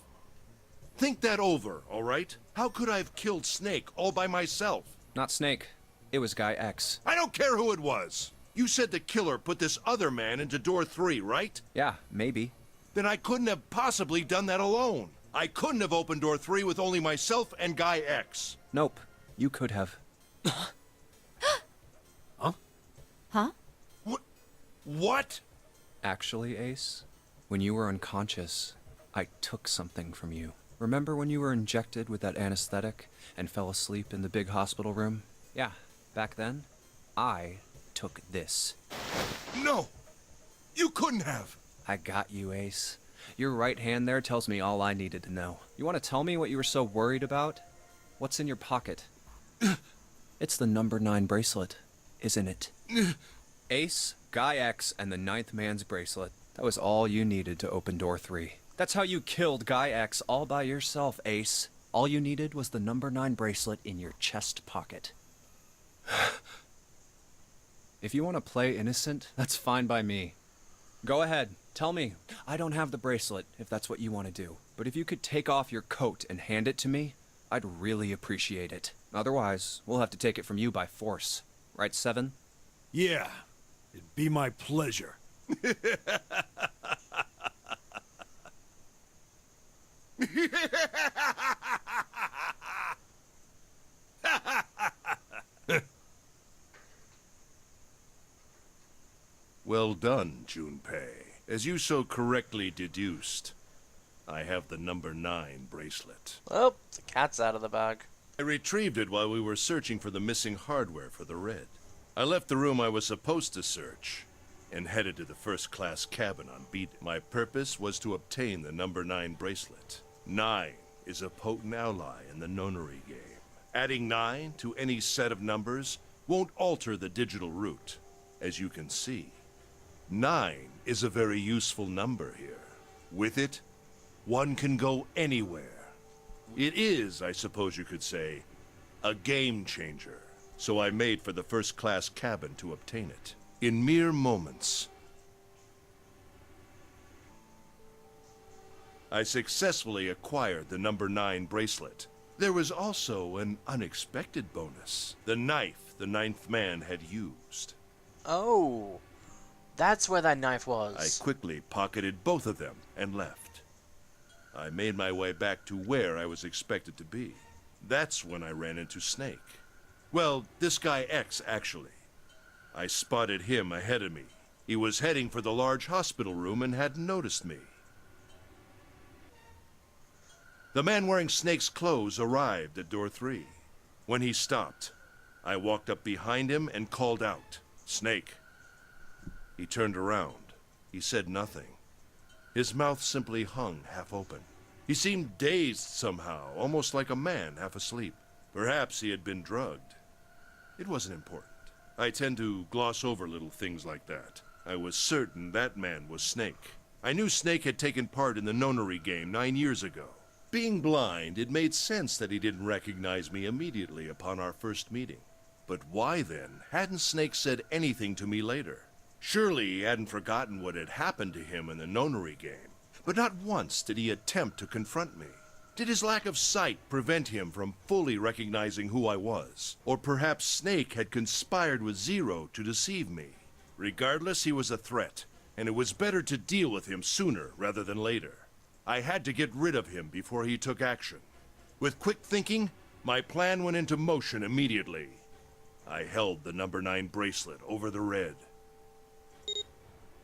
Think that over, all right? How could I have killed Snake all by myself? Not Snake. It was Guy X. I don't care who it was. You said the killer put this other man into door 3, right? Yeah, maybe. Then I couldn't have possibly done that alone. I couldn't have opened door 3 with only myself and Guy X. Nope. You could have. Huh? What? Actually, Ace, when you were unconscious, I took something from you. Remember when you were injected with that anesthetic and fell asleep in the big hospital room? Yeah, back then, I took this. No! You couldn't have! I got you, Ace. Your right hand there tells me all I needed to know. You want to tell me what you were so worried about? What's in your pocket? It's the number 9 bracelet, isn't it? Ace, Guy X, and the 9th man's bracelet. That was all you needed to open door 3. That's how you killed Guy X all by yourself, Ace. All you needed was the number 9 bracelet in your chest pocket. If you want to play innocent, that's fine by me. Go ahead, tell me. I don't have the bracelet, if that's what you want to do. But if you could take off your coat and hand it to me, I'd really appreciate it. Otherwise, we'll have to take it from you by force. Right, Seven? Yeah, it'd be my pleasure. Well done, Junpei. As you so correctly deduced, I have the number 9 bracelet. Oh, the cat's out of the bag. I retrieved it while we were searching for the missing hardware for the Red. I left the room I was supposed to search and headed to the first-class cabin on Vita. My purpose was to obtain the number 9 bracelet. 9 is a potent ally in the Nonary game. Adding 9 to any set of numbers won't alter the digital route. As you can see, 9 is a very useful number here. With it, one can go anywhere. It is, I suppose you could say, a game changer. So I made for the first-class cabin to obtain it. In mere moments. I successfully acquired the number 9 bracelet. There was also an unexpected bonus. The knife the 9th man had used. Oh, that's where that knife I was. quickly pocketed both of them and left. I made my way back to where I was expected to be. That's when I ran into Snake. Well, this guy X, actually. I spotted him ahead of me. He was heading for the large hospital room and hadn't noticed me. The man wearing Snake's clothes arrived at door 3. When he stopped, I walked up behind him and called out, "Snake." He turned around. He said nothing. His mouth simply hung half open. He seemed dazed somehow, almost like a man half asleep. Perhaps he had been drugged. It wasn't important. I tend to gloss over little things like that. I was certain that man was Snake. I knew Snake had taken part in the Nonary game 9 years ago. Being blind, it made sense that he didn't recognize me immediately upon our first meeting. But why then hadn't Snake said anything to me later? Surely he hadn't forgotten what had happened to him in the Nonary game. But not once did he attempt to confront me. Did his lack of sight prevent him from fully recognizing who I was? Or perhaps Snake had conspired with Zero to deceive me? Regardless, he was a threat, and it was better to deal with him sooner rather than later. I had to get rid of him before he took action. With quick thinking, my plan went into motion immediately. I held the number 9 bracelet over the red.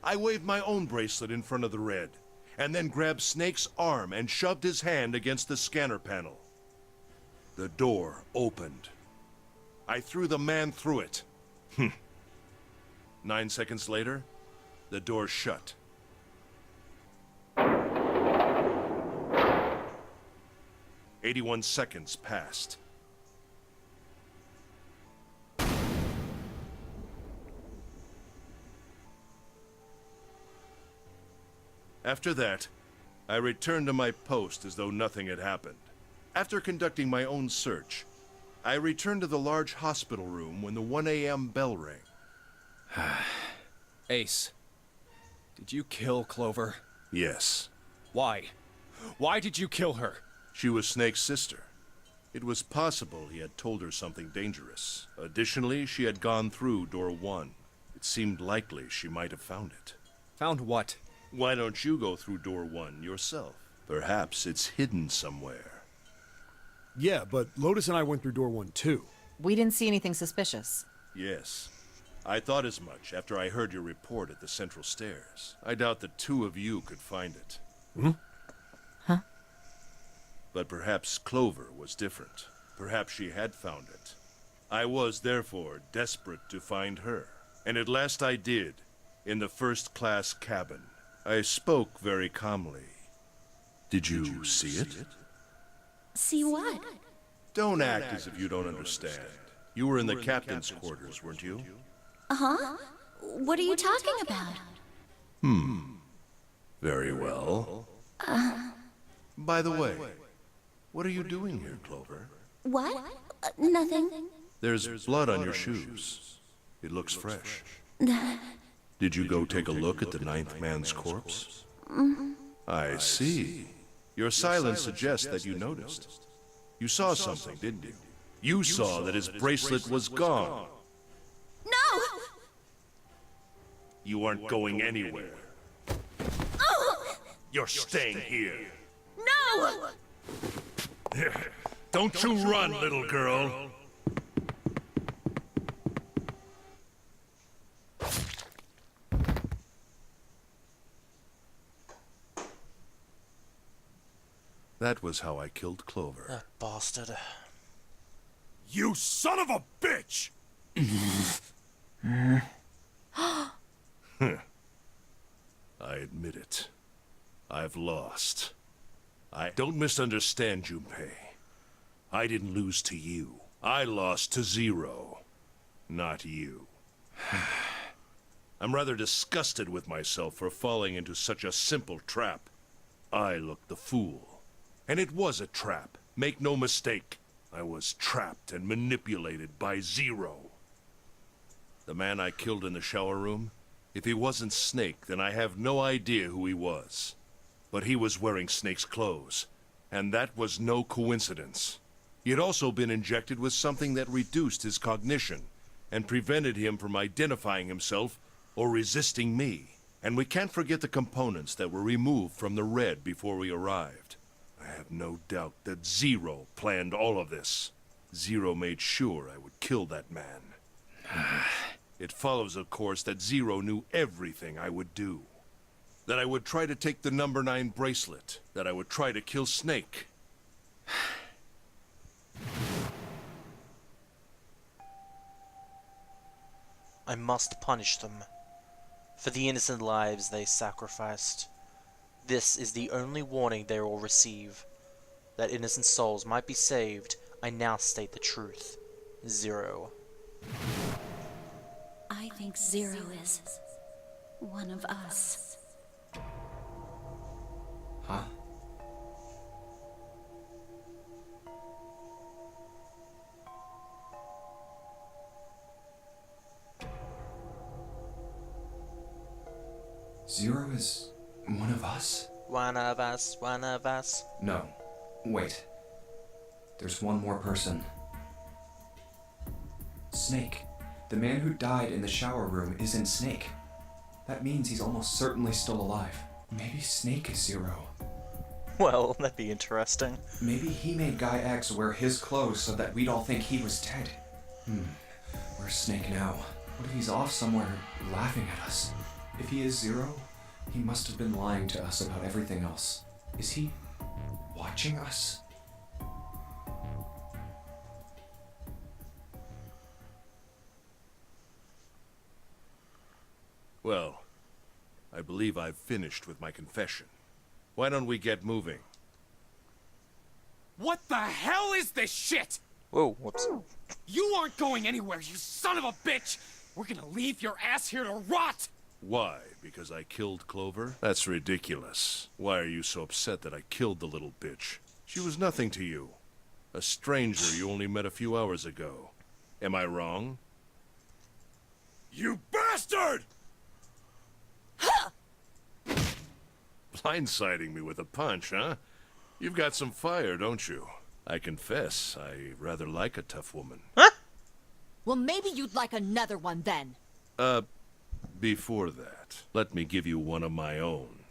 I waved my own bracelet in front of the red, and then grabbed Snake's arm and shoved his hand against the scanner panel. The door opened. I threw the man through it. 9 seconds later, the door shut. "81 seconds passed. After that, I returned to my post as though nothing had happened. After conducting my own search, I returned to the large hospital room when the 1 a.m. bell rang. Ace, did you kill Clover? Yes, Why? Why did you kill her? she was Snake's sister. It was possible he had told her something dangerous. Additionally, she had gone through door 1. It seemed likely she might have found it. Found what? Why don't you go through door 1 yourself? Perhaps it's hidden somewhere. Yeah, but Lotus and I went through door 1 too. We didn't see anything suspicious. Yes. I thought as much after I heard your report at the central stairs. I doubt the 2 of you could find it. Huh? But perhaps Clover was different. Perhaps she had found it. I was, therefore, desperate to find her. And at last I did, in the first-class cabin. I spoke very calmly. "Did you see it?" See what? Don't act as if you don't understand. You were in the captain's quarters, weren't you? Uh-huh. What are you talking about? Very well. By the way, what are you doing here, Clover? What? Nothing. There's blood on your shoes. It looks fresh. Did you go take a look at the 9th man's corpse? I see. Your silence suggests that you noticed. You saw something, didn't you? You saw that his bracelet was gone. No! You aren't going anywhere. You're staying here. No! Don't you run, little girl. That was how I killed Clover. That bastard. You son of a bitch! I admit it. I've lost. Don't misunderstand, Junpei. I didn't lose to you. I lost to Zero. Not you. I'm rather disgusted with myself for falling into such a simple trap. I looked the fool. And it was a trap. Make no mistake. I was trapped and manipulated by Zero. The man I killed in the shower room? If he wasn't Snake, then I have no idea who he was. But he was wearing Snake's clothes, and that was no coincidence. He had also been injected with something that reduced his cognition and prevented him from identifying himself or resisting me. And we can't forget the components that were removed from the Red before we arrived. I have no doubt that Zero planned all of this. Zero made sure I would kill that man. It follows, of course, that Zero knew everything I would do. That I would try to take the number 9 bracelet. That I would try to kill Snake. I must punish them for the innocent lives they sacrificed. This is the only warning they will receive. That innocent souls might be saved, I now state the truth. Zero. I think Zero is one of us. Huh? Zero is one of us? One of us, one of us. No. Wait. There's one more person. Snake. The man who died in the shower room isn't Snake. That means he's almost certainly still alive. Maybe Snake is Zero. Well, that'd be interesting. Maybe he made Guy X wear his clothes so that we'd all think he was dead. Where's Snake now? What if he's off somewhere laughing at us? If he is Zero, he must have been lying to us about everything else. Is he watching us? Well, I believe I've finished with my confession. Why don't we get moving? What the hell is this shit? Whoa, whoops. You aren't going anywhere, you son of a bitch! We're gonna leave your ass here to rot! Why? Because I killed Clover? That's ridiculous. Why are you so upset that I killed the little bitch? She was nothing to you. A stranger you only met a few hours ago. Am I wrong? You bastard! Blindsiding me with a punch, huh? You've got some fire, don't you? I confess, I rather like a tough woman. Well, maybe you'd like another one then. Before that, let me give you one of my own.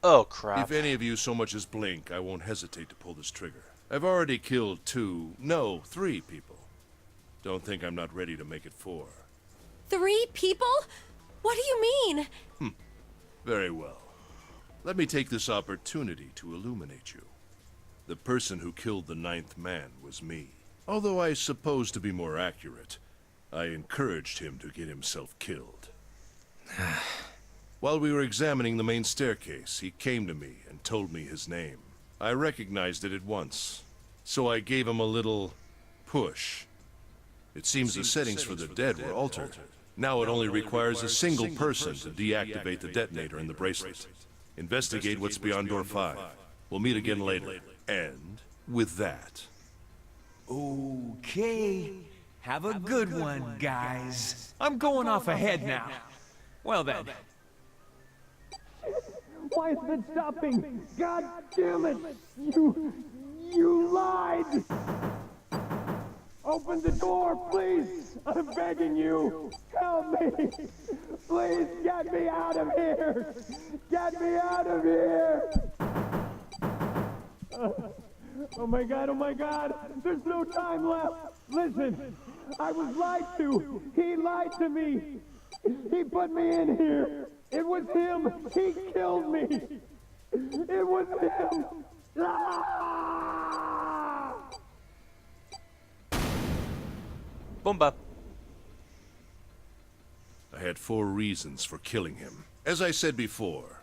Oh, crap. If any of you so much as blink, I won't hesitate to pull this trigger. I've already killed 3 people. Don't think I'm not ready to make it 4. 3 people? What do you mean? Very well. Let me take this opportunity to illuminate you. The person who killed the 9th man was me. Although I suppose to be more accurate, I encouraged him to get himself killed. While we were examining the main staircase, he came to me and told me his name. I recognized it at once, so I gave him a little push. It seems the settings for the dead were altered. Now it only requires a single person to deactivate the detonator in the bracelet. Investigate what's beyond door 5. We'll meet again later. And with that... Okay. Have a good one, guys. I'm going off ahead now. Well then. Why is it stopping? God damn it! You lied! Open the door, please! I'm begging you! Help me! Please get me out of here! Get me out of here! Oh my god! There's no time left! Listen! I was lied to! He lied to me! He put me in here! It was him! He killed me! It was him! Ah! Boomba. I had 4 reasons for killing him. As I said before,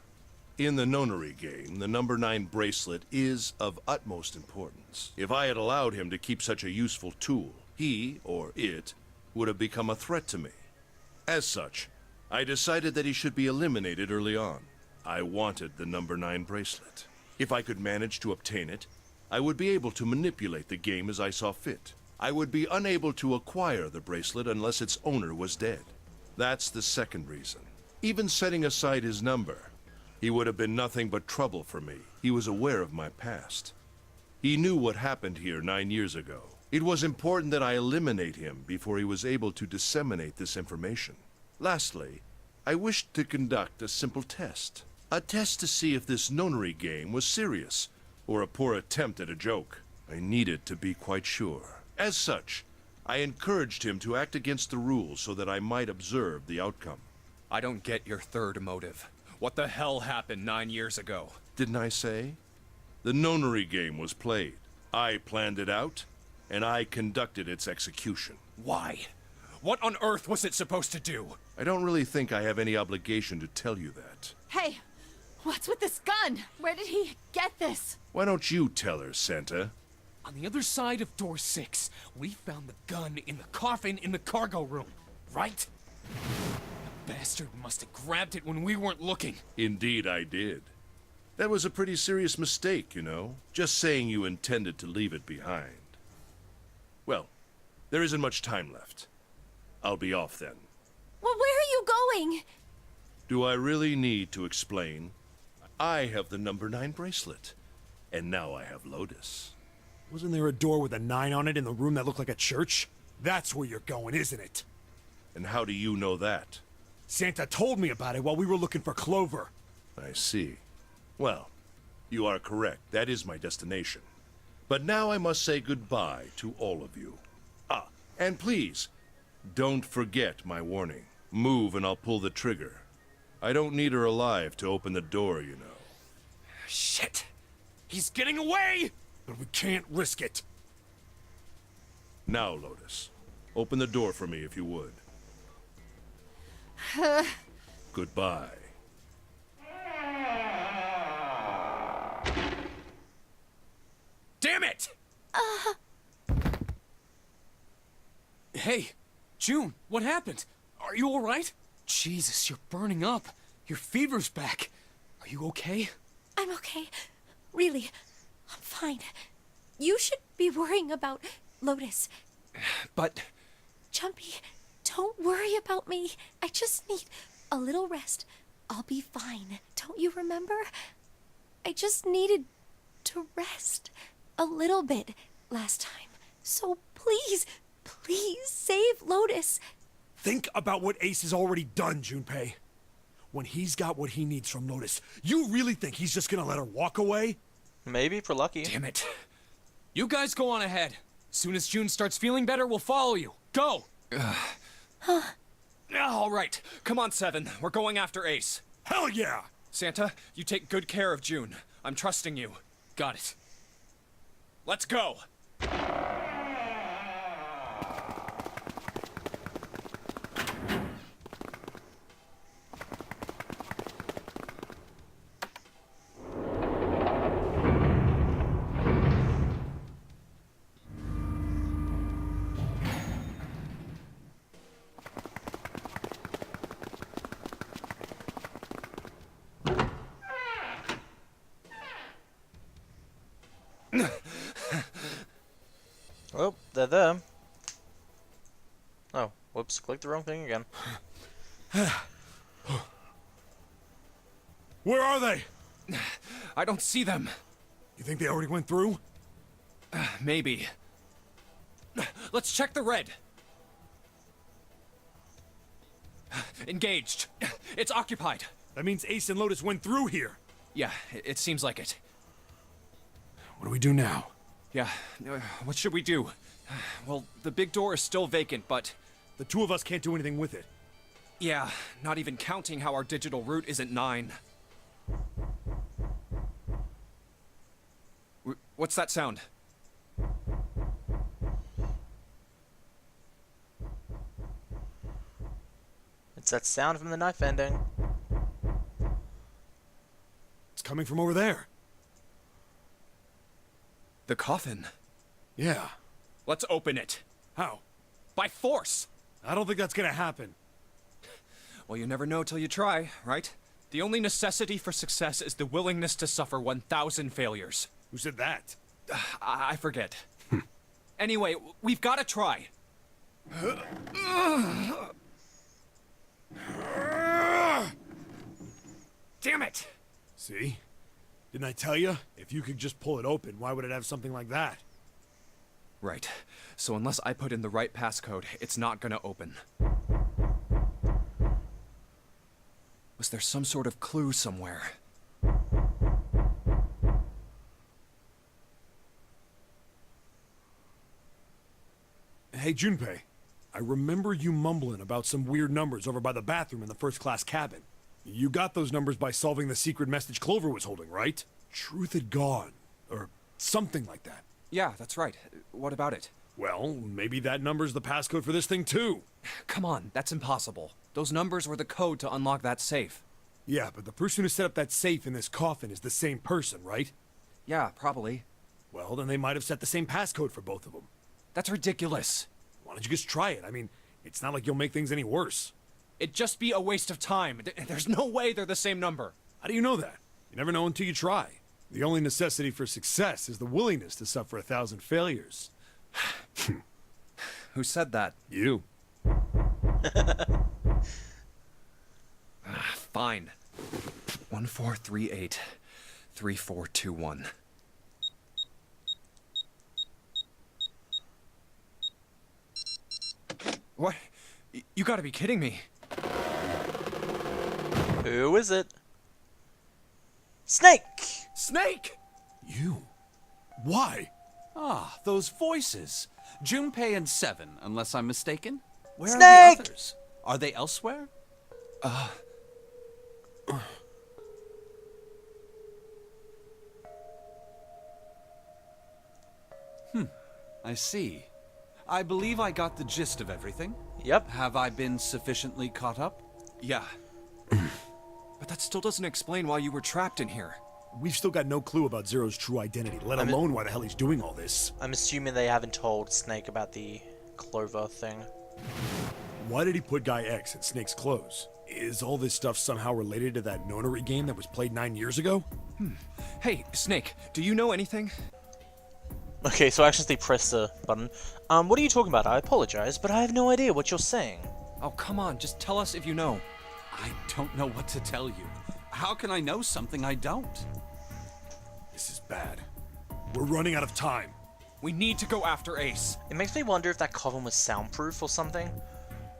in the Nonary game, the number 9 bracelet is of utmost importance. If I had allowed him to keep such a useful tool, he, or it, would have become a threat to me. As such, I decided that he should be eliminated early on. I wanted the number 9 bracelet. If I could manage to obtain it, I would be able to manipulate the game as I saw fit. I would be unable to acquire the bracelet unless its owner was dead. That's the second reason. Even setting aside his number, he would have been nothing but trouble for me. He was aware of my past. He knew what happened here 9 years ago. It was important that I eliminate him before he was able to disseminate this information. Lastly, I wished to conduct a simple test. A test to see if this Nonary game was serious, or a poor attempt at a joke. I needed to be quite sure. As such, I encouraged him to act against the rules so that I might observe the outcome. I don't get your third motive. What the hell happened 9 years ago? Didn't I say? The Nonary game was played. I planned it out, and I conducted its execution. Why? What on earth was it supposed to do? I don't really think I have any obligation to tell you that. Hey, what's with this gun? Where did he get this? Why don't you tell her, Santa? On the other side of door 6, we found the gun in the coffin in the cargo room, right? The bastard must have grabbed it when we weren't looking. Indeed I did. That was a pretty serious mistake, you know. Just saying you intended to leave it behind. Well, there isn't much time left. I'll be off then. Well, where are you going? Do I really need to explain? I have the number 9 bracelet, and now I have Lotus. Wasn't there a door with a 9 on it in the room that looked like a church? That's where you're going, isn't it? And how do you know that? Santa told me about it while we were looking for Clover. I see. Well, you are correct. That is my destination. But now I must say goodbye to all of you. Ah, and please, don't forget my warning. Move and I'll pull the trigger. I don't need her alive to open the door, you know. Shit! He's getting away! But we can't risk it. Now, Lotus, open the door for me if you would. Goodbye. Damn it! Hey, June, what happened? Are you alright? Jesus, you're burning up. Your fever's back. Are you okay? I'm okay. Really, I'm fine. You should be worrying about Lotus. But Jumpy, don't worry about me. I just need a little rest. I'll be fine. Don't you remember? I just needed to rest a little bit last time. So please, please save Lotus. Think about what Ace has already done, Junpei. When he's got what he needs from Lotus, you really think he's just gonna let her walk away? Maybe if we're lucky. Damn it. You guys go on ahead. Soon as June starts feeling better, we'll follow you. Go! all right, come on, Seven. We're going after Ace. Hell yeah! Santa, you take good care of June. I'm trusting you. Got it. Let's go! Oh, they're there. Oh, whoops, clicked the wrong thing again. Where are they? I don't see them. You think they already went through? Maybe. Let's check the red. Engaged. It's occupied. That means Ace and Lotus went through here. Yeah, it seems like it. What do we do now? Yeah, what should we do? Well, the big door is still vacant, but... The two of us can't do anything with it. Yeah, not even counting how our digital route isn't 9. What's that sound? It's that sound from the knife ending. It's coming from over there. The coffin. Yeah. Let's open it. How? By force! I don't think that's gonna happen. Well, you never know till you try, right? The only necessity for success is the willingness to suffer 1,000 failures. Who said that? I forget. Anyway, we've got to try. Damn it! See? Didn't I tell you? If you could just pull it open, why would it have something like that? Right. So unless I put in the right passcode, it's not gonna open. Was there some sort of clue somewhere? Hey, Junpei. I remember you mumbling about some weird numbers over by the bathroom in the first-class cabin. You got those numbers by solving the secret message Clover was holding, right? Truth had gone. Or something like that. Yeah, that's right. What about it? Well, maybe that number's the passcode for this thing, too. Come on, that's impossible. Those numbers were the code to unlock that safe. Yeah, but the person who set up that safe in this coffin is the same person, right? Yeah, probably. Well, then they might have set the same passcode for both of them. That's ridiculous. Why don't you just try it? I mean, it's not like you'll make things any worse. It'd just be a waste of time. There's no way they're the same number. How do you know that? You never know until you try. The only necessity for success is the willingness to suffer 1,000 failures. Who said that? You. Fine. 1438 3421. What? You gotta be kidding me. Who is it? Snake! Snake! You? Why? Ah, those voices. Junpei and Seven, unless I'm mistaken. Where are Snake! the others? Are they elsewhere? I see. I believe I got the gist of everything. Yep. Have I been sufficiently caught up? Yeah. But that still doesn't explain why you were trapped in here. We've still got no clue about Zero's true identity, let alone why the hell he's doing all this. I'm assuming they haven't told Snake about the Clover thing. Why did he put Guy X in Snake's clothes? Is all this stuff somehow related to that Nonary game that was played 9 years ago? Hey, Snake, do you know anything? Okay, so I accidentally pressed the button. What are you talking about? I apologize, but I have no idea what you're saying. Oh, come on, just tell us if you know. I don't know what to tell you. How can I know something I don't? This is bad. We're running out of time. We need to go after Ace. It makes me wonder if that coven was soundproof or something.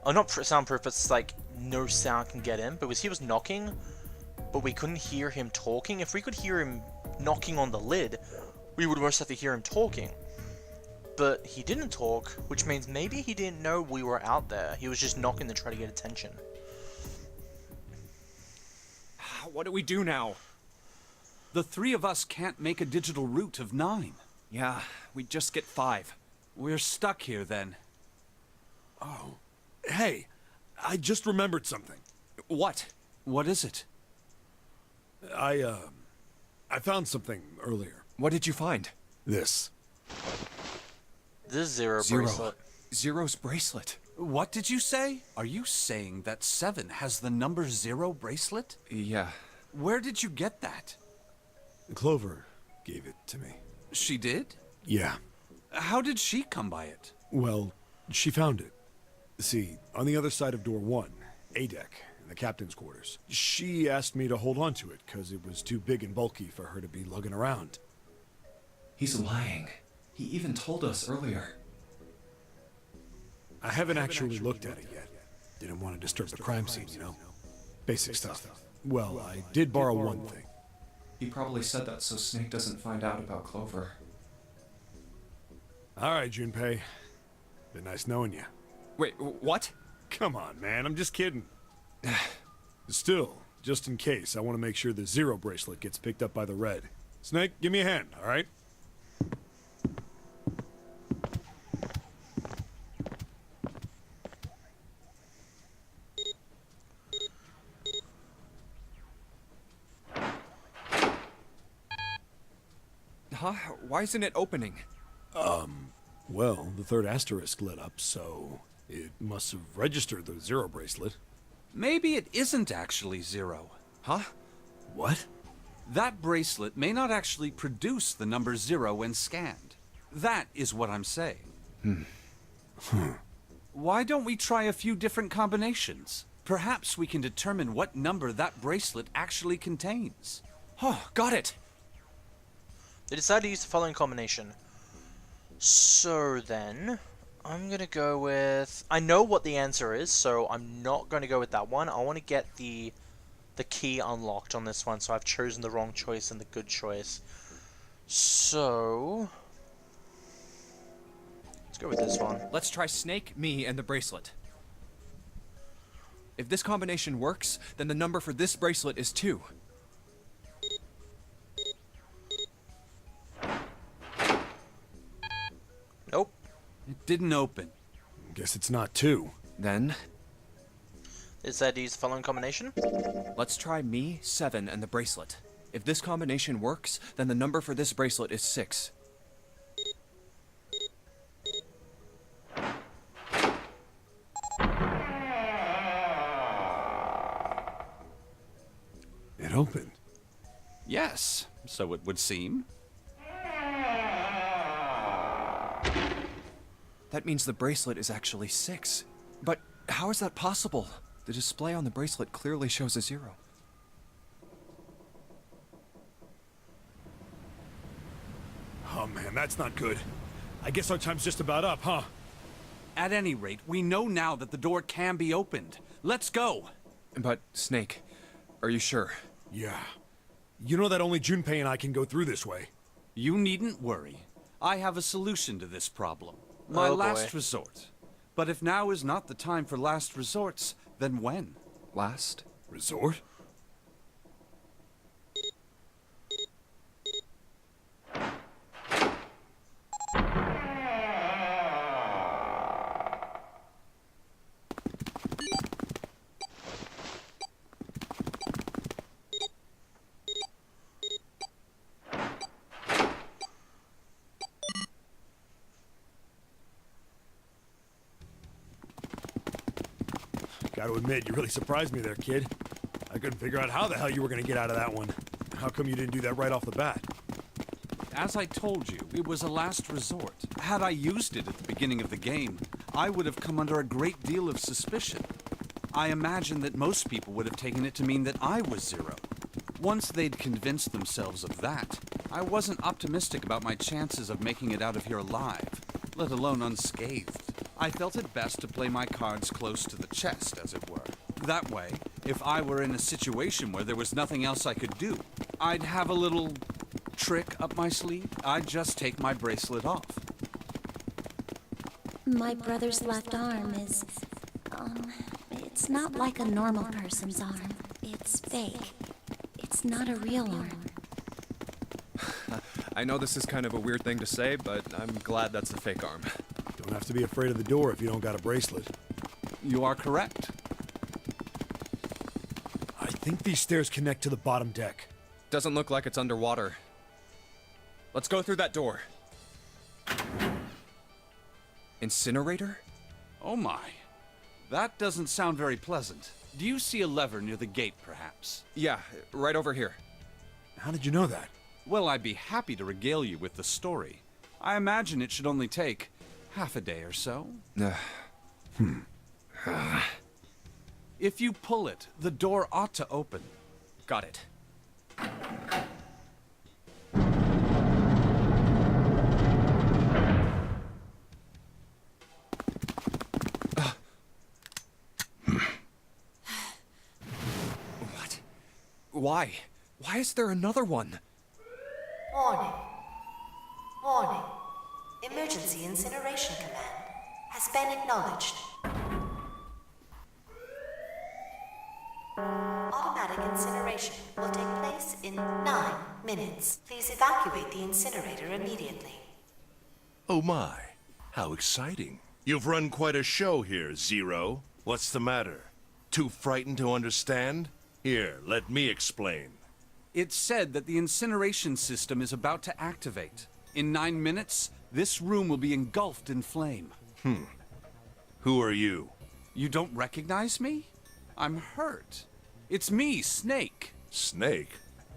Oh, not soundproof, but it's like no sound can get in, because he was knocking, but we couldn't hear him talking. If we could hear him knocking on the lid, we would most have to hear him talking. But he didn't talk, which means maybe he didn't know we were out there. He was just knocking to try to get attention. What do we do now? The three of us can't make a digital route of 9. Yeah, we just get 5. We're stuck here then. Oh. Hey, I just remembered something. What? What is it? I found something earlier. What did you find? This. This Zero bracelet. Zero's bracelet. What did you say? Are you saying that 7 has the number 0 bracelet? Yeah. Where did you get that? Clover gave it to me. She did? Yeah. How did she come by it? Well, she found it. See, on the other side of door 1, A deck, in the captain's quarters. She asked me to hold on to it because it was too big and bulky for her to be lugging around. He's lying. He even told us earlier. I haven't actually looked at it yet. Didn't want to disturb the crime scene, you know? Basic stuff. Well, I did borrow one thing. He probably said that so Snake doesn't find out about Clover. All right, Junpei. Been nice knowing you. Wait, what? Come on, man. I'm just kidding. Still, just in case, I want to make sure the 0 bracelet gets picked up by the red. Snake, give me a hand, all right? Huh? Why isn't it opening? Well, the third asterisk lit up, so it must have registered the 0 bracelet. Maybe it isn't actually 0. Huh? What? That bracelet may not actually produce the number 0 when scanned. That is what I'm saying. Why don't we try a few different combinations? Perhaps we can determine what number that bracelet actually contains. Oh, got it! They decided to use the following combination. So then, I'm gonna go with... I know what the answer is, so I'm not gonna go with that one. I want to get the key unlocked on this one, so I've chosen the wrong choice and the good choice. So... let's go with this one. Let's try Snake, me, and the bracelet. If this combination works, then the number for this bracelet is 2. Nope. It didn't open. Guess it's not 2. Then, They decided to use the following combination. let's try me, 7, and the bracelet. If this combination works, then the number for this bracelet is 6. It opened. Yes, so it would seem. That means the bracelet is actually 6. But how is that possible? The display on the bracelet clearly shows a 0. Oh man, that's not good. I guess our time's just about up, huh? At any rate, we know now that the door can be opened. Let's go! But, Snake, are you sure? Yeah. You know that only Junpei and I can go through this way. You needn't worry. I have a solution to this problem. My Oh, boy. last resort. But if now is not the time for last resorts, then when? Last? Resort? Gotta admit, you really surprised me there, kid. I couldn't figure out how the hell you were gonna get out of that one. How come you didn't do that right off the bat? As I told you, it was a last resort. Had I used it at the beginning of the game, I would have come under a great deal of suspicion. I imagine that most people would have taken it to mean that I was Zero. Once they'd convinced themselves of that, I wasn't optimistic about my chances of making it out of here alive, let alone unscathed. I felt it best to play my cards close to the chest, as it were. That way, if I were in a situation where there was nothing else I could do, I'd have a little trick up my sleeve. I'd just take my bracelet off. My brother's left arm is, it's not like a normal person's arm. It's fake. It's not a real arm. I know this is kind of a weird thing to say, but I'm glad that's a fake arm. Don't have to be afraid of the door if you don't got a bracelet. You are correct. I think these stairs connect to the bottom deck. Doesn't look like it's underwater. Let's go through that door. Incinerator? Oh my. That doesn't sound very pleasant. Do you see a lever near the gate, perhaps? Yeah, right over here. How did you know that? Well, I'd be happy to regale you with the story. I imagine it should only take half a day or so. If you pull it, the door ought to open. Got it. What? Why? Why is there another one? Warning. Warning. Emergency incineration command has been acknowledged. Automatic incineration will take place in 9 minutes. Please evacuate the incinerator immediately. Oh my, how exciting. You've run quite a show here, Zero. What's the matter? Too frightened to understand? Here, let me explain. It's said that the incineration system is about to activate. In 9 minutes, this room will be engulfed in flame. Who are you? You don't recognize me? I'm hurt. It's me, Snake. Snake?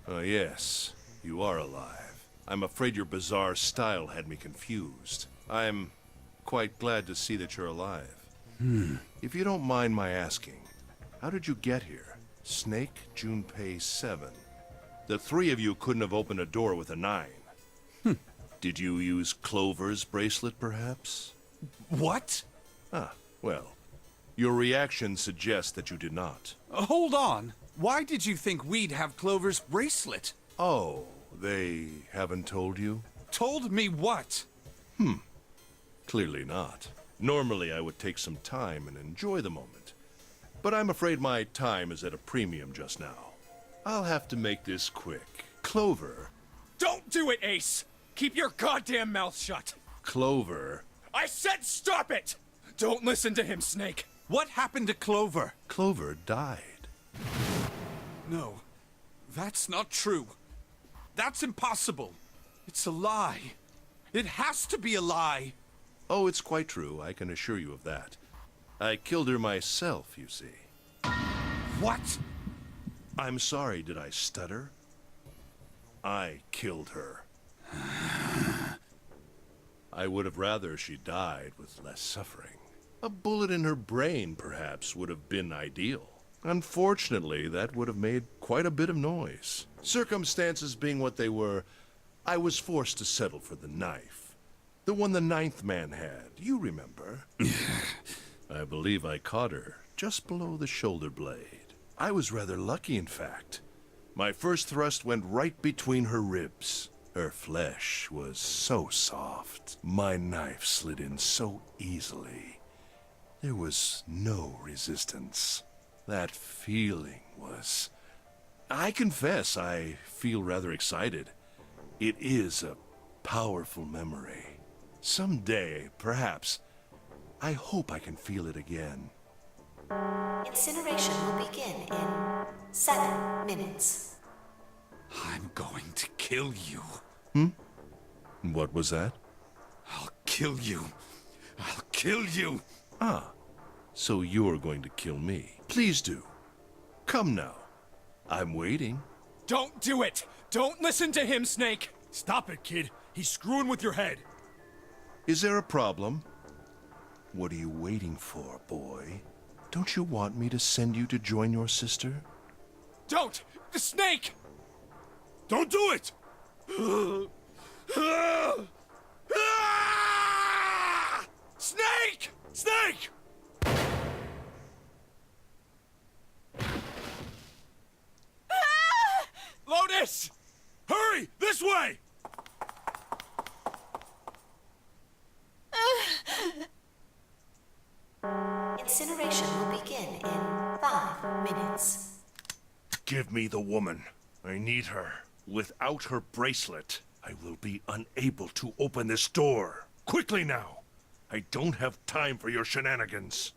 Oh yes, you are alive. I'm afraid your bizarre style had me confused. I'm quite glad to see that you're alive. If you don't mind my asking, How did you get here? Snake, Junpei 7. The three of you couldn't have opened a door with a 9. Did you use Clover's bracelet, perhaps? What? Ah, well, your reaction suggests that you did not. Hold on. Why did you think we'd have Clover's bracelet? Oh, they haven't told you? Told me what? Clearly not. Normally, I would take some time and enjoy the moment. But I'm afraid my time is at a premium just now. I'll have to make this quick. Clover. Don't do it, Ace! Keep your goddamn mouth shut! Clover. I said stop it! Don't listen to him, Snake! What happened to Clover? Clover died. No, that's not true. That's impossible. It's a lie. It has to be a lie. Oh, it's quite true. I can assure you of that. I killed her myself, you see. What? I'm sorry, did I stutter? I killed her. I would have rather she died with less suffering. A bullet in her brain, perhaps, would have been ideal. Unfortunately, that would have made quite a bit of noise. Circumstances being what they were, I was forced to settle for the knife. The one the 9th man had, you remember. I believe I caught her just below the shoulder blade. I was rather lucky, in fact. My first thrust went right between her ribs. Her flesh was so soft. My knife slid in so easily. There was no resistance. That feeling was... I confess, I feel rather excited. It is a powerful memory. Someday, perhaps, I hope I can feel it again. Incineration will begin in 7 minutes. I'm going to kill you. What was that? I'll kill you. I'll kill you. Ah, so you're going to kill me. Please do. Come now. I'm waiting. Don't do it! Don't listen to him, Snake! Stop it, kid. He's screwing with your head. Is there a problem? What are you waiting for, boy? Don't you want me to send you to join your sister? Don't! The Snake! Don't do it! Snake! Snake! Lotus! Hurry! This way! Incineration will begin in 5 minutes. Give me the woman. I need her. Without her bracelet, I will be unable to open this door. Quickly now! I don't have time for your shenanigans.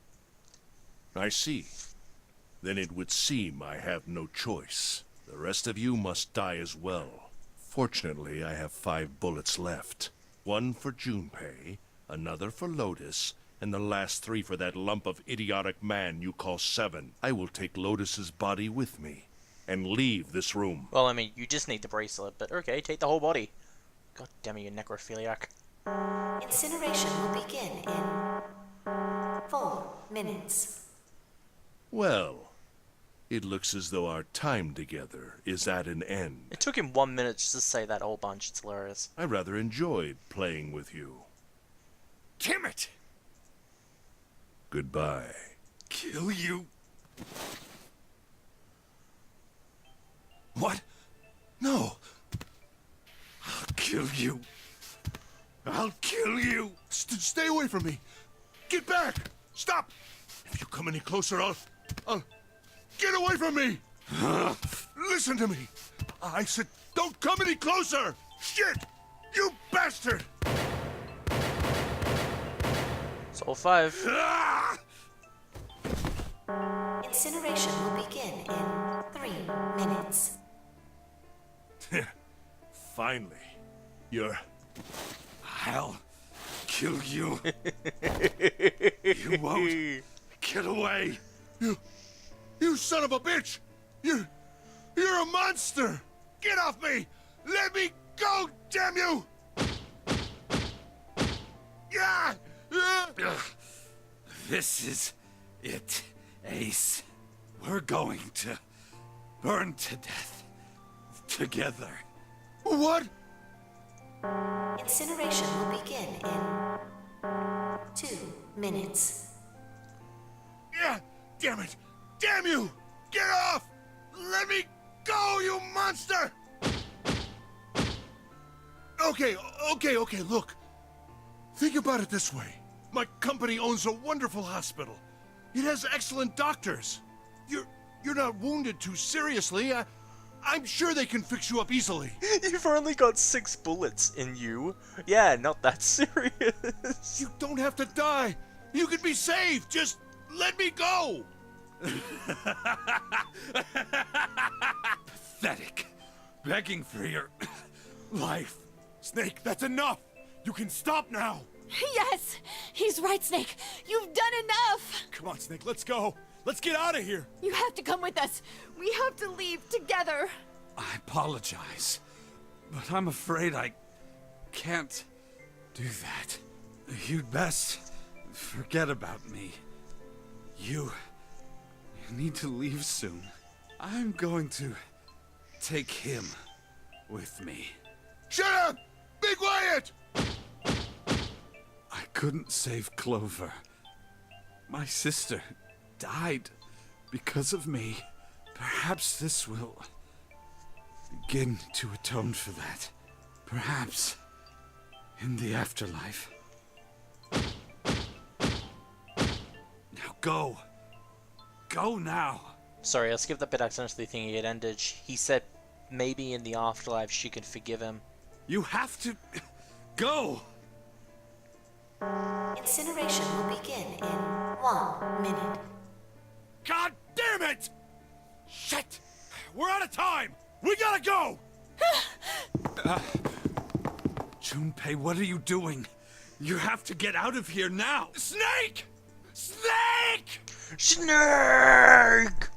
I see. Then it would seem I have no choice. The rest of you must die as well. Fortunately, I have 5 bullets left. 1 for Junpei, another for Lotus, and the last 3 for that lump of idiotic man you call 7. I will take Lotus's body with me and leave this room. Well, I mean, you just need the bracelet, but okay, take the whole body. God damn it, you necrophiliac. Incineration will begin in 4 minutes. Well, it looks as though our time together is at an end. It took him 1 minute just to say that whole bunch. It's hilarious. I rather enjoyed playing with you. Damn it! Goodbye. Kill you. What? No. I'll kill you. I'll kill you. Stay away from me. Get back. Stop. If you come any closer, I'll... Get away from me. Listen to me. I said don't come any closer. Shit. You bastard. Soul 5. Incineration will begin in 3 minutes. Finally. You're... I'll kill you. You won't get away. You son of a bitch! You're a monster! Get off me! Let me go, damn you! Yeah! This is it, Ace. We're going to burn to death together. What? Incineration will begin in 2 minutes. Yeah, damn it! Damn you! Get off! Let me go, you monster! Okay, look. Think about it this way. My company owns a wonderful hospital. It has excellent doctors. You're not wounded too seriously. I'm sure they can fix you up easily. You've only got 6 bullets in you. Yeah, not that serious. You don't have to die. You can be saved. Just let me go. Pathetic. Begging for your life. Snake, that's enough! You can stop now! Yes! He's right, Snake. You've done enough! Come on, Snake, let's go. Let's get out of here. You have to come with us. We have to leave together. I apologize, but I'm afraid I can't do that. You'd best forget about me. You need to leave soon. I'm going to take him with me. Shut up! Be quiet! I couldn't save Clover. My sister died because of me. Perhaps this will begin to atone for that. Perhaps in the afterlife. Now go. Go now. Sorry, I skipped that bit accidentally thinking it ended. He said maybe in the afterlife she could forgive him. You have to go. Incineration will begin in 1 minute. God damn it! Shit! We're out of time! We gotta go! Junpei, what are you doing? You have to get out of here now. Snake! Snake! Snake!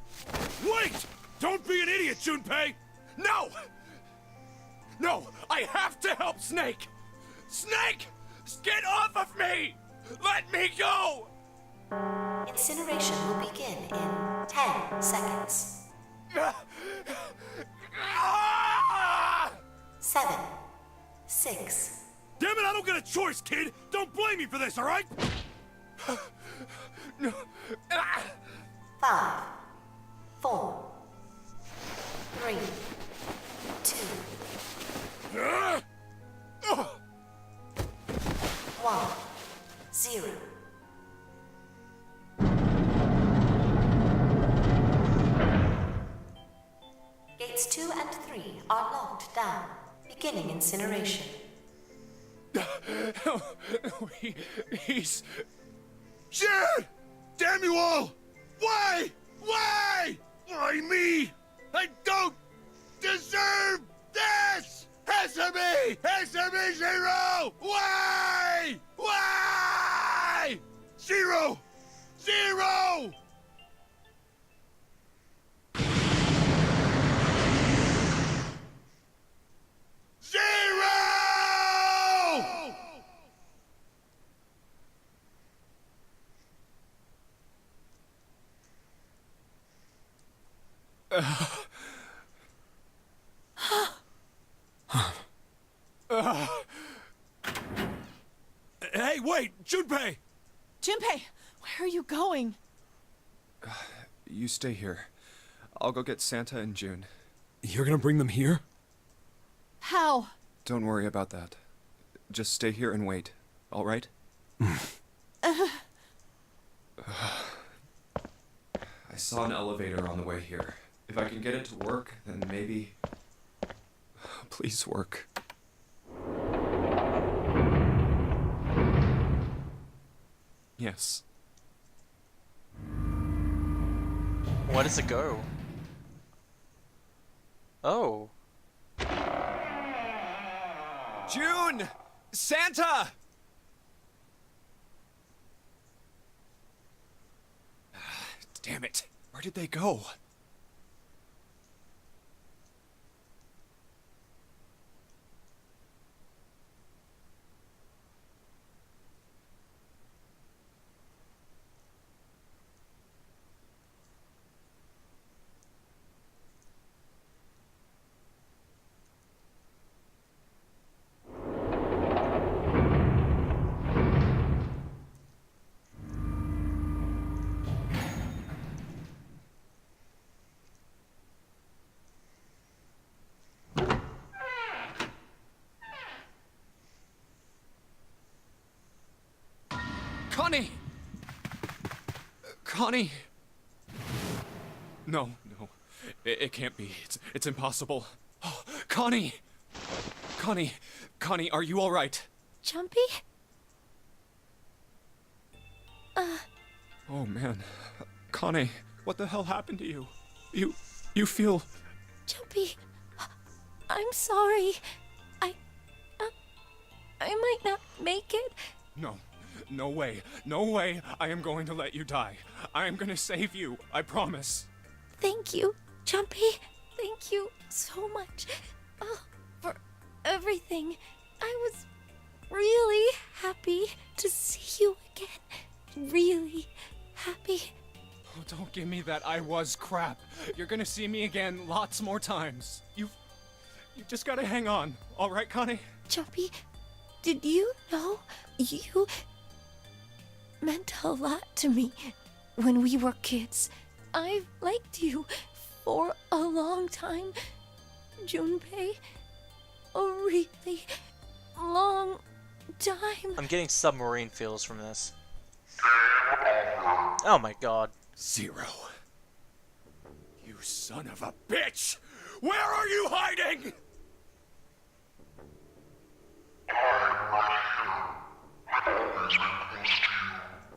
Wait! Don't be an idiot, Junpei! No! No! I have to help Snake! Snake! Get off of me! Let me go! Incineration will begin in 10 seconds. 7, 6. Damn it, I don't get a choice, kid! Don't blame me for this, alright? 5, 4, 3, 2, 1, 0. Gates 2 and 3 are locked down, beginning incineration. He's... Shit! Damn you all! Why? Why? Why me? I don't deserve this! Answer me! Answer me, Zero! Why? Why? Zero! Zero! Zero! Hey, wait! Junpei! Junpei, where are you going? You stay here. I'll go get Santa and June. You're gonna bring them here? How? Don't worry about that. Just stay here and wait, all right? I saw an elevator on the way here. If I can get it to work, then maybe... Please work. Yes. Where does it go? Oh. June! Santa! Damn it. Where did they go? Connie! Connie! No, no. It can't be. It's impossible. Oh, Connie! Connie, are you alright? Jumpy? Oh man. Connie, what the hell happened to you? You feel... Jumpy, I'm sorry. I might not make it. No. No way. No way I am going to let you die. I am going to save you. I promise. Thank you, Jumpy. Thank you so much. For everything. I was really happy to see you again. Really happy. Oh, don't give me that I was crap. You're gonna see me again lots more times. You just gotta hang on. All right, Connie? Jumpy, did you know you meant a lot to me when we were kids? I've liked you for a long time, Junpei. A really long time. I'm getting submarine feels from this. Oh my god. Zero. You son of a bitch! Where are you hiding?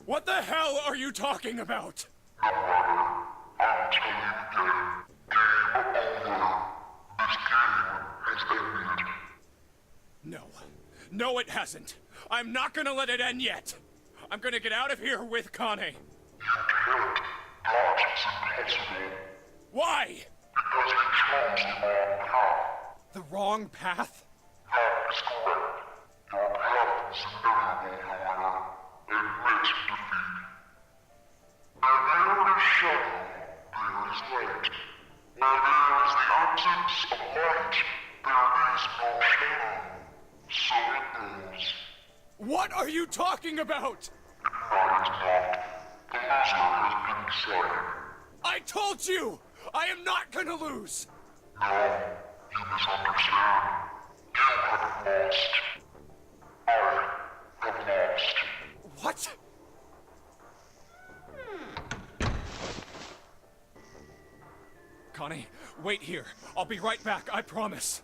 What the hell are you talking about? No. No, it hasn't. I'm not gonna let it end yet. I'm gonna get out of here with Connie. Why? Because you chose the wrong path. The wrong path? That is correct. Your path is inevitable, however. Admit defeat. Where there is shadow, there is light. Where there is the absence of light, there is no shadow. So it goes. What are you talking about? That is not. The loser has been decided. I told you! I am not gonna lose! No, you misunderstand. You have lost. I have lost. What? Connie, wait here. I'll be right back, I promise.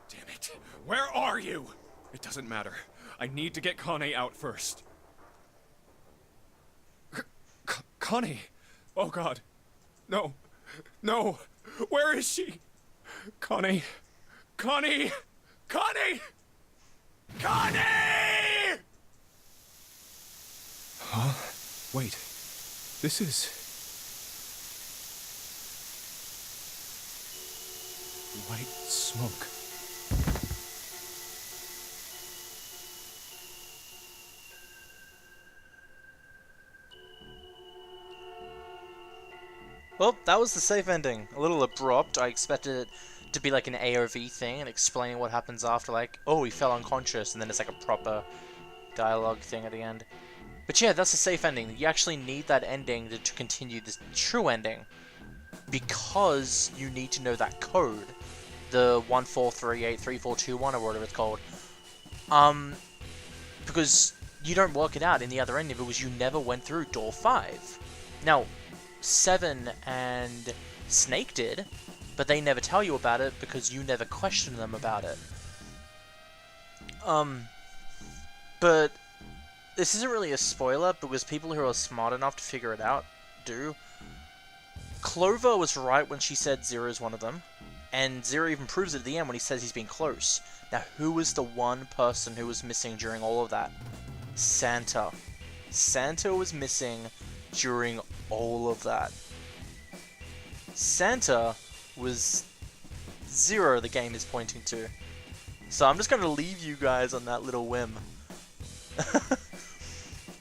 Damn it. Where are you? It doesn't matter. I need to get Connie out first. Connie! Oh god. No. No. Where is she? Connie. Connie! Connie! Connie! Huh? Wait. This is... white smoke. Well, that was the safe ending. A little abrupt. I expected it to be like an AOV thing and explaining what happens after, like, oh, he fell unconscious, and then it's like a proper dialogue thing at the end. But yeah, that's a safe ending. You actually need that ending to continue this true ending, because you need to know that code, the 14383421 or whatever it's called. Because you don't work it out in the other ending because you never went through door 5. Now, 7 and Snake did, but they never tell you about it because you never questioned them about it. But this isn't really a spoiler because people who are smart enough to figure it out do. Clover was right when she said Zero's one of them, and Zero even proves it at the end when he says he's been close. Now, who was the one person who was missing during all of that? Santa. Santa was missing during all of that. Santa was Zero the game is pointing to. So I'm just going to leave you guys on that little whim.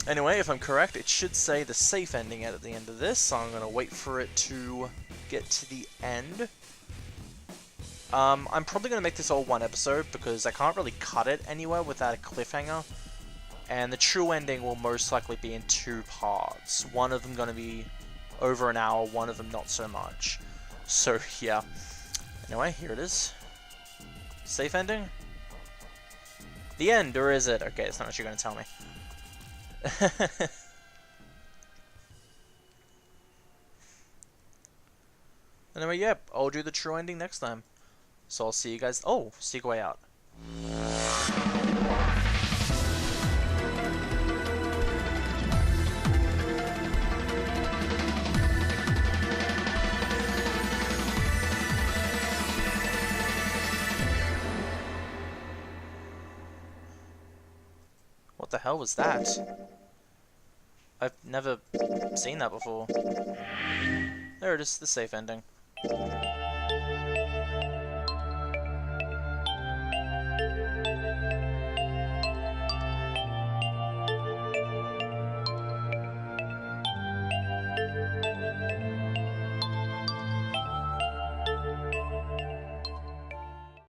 Anyway, if I'm correct, it should say the safe ending at the end of this, so I'm going to wait for it to get to the end. I'm probably going to make this all one episode because I can't really cut it anywhere without a cliffhanger. And the true ending will most likely be in 2 parts. One of them going to be over an hour, one of them not so much. So, yeah. Anyway, here it is. Safe ending? The end, or is it? Okay, it's not what you're gonna tell me. Anyway, yep, I'll do the true ending next time. So I'll see you guys. Oh, segue out. What the hell was that? I've never seen that before. There it is, the safe ending.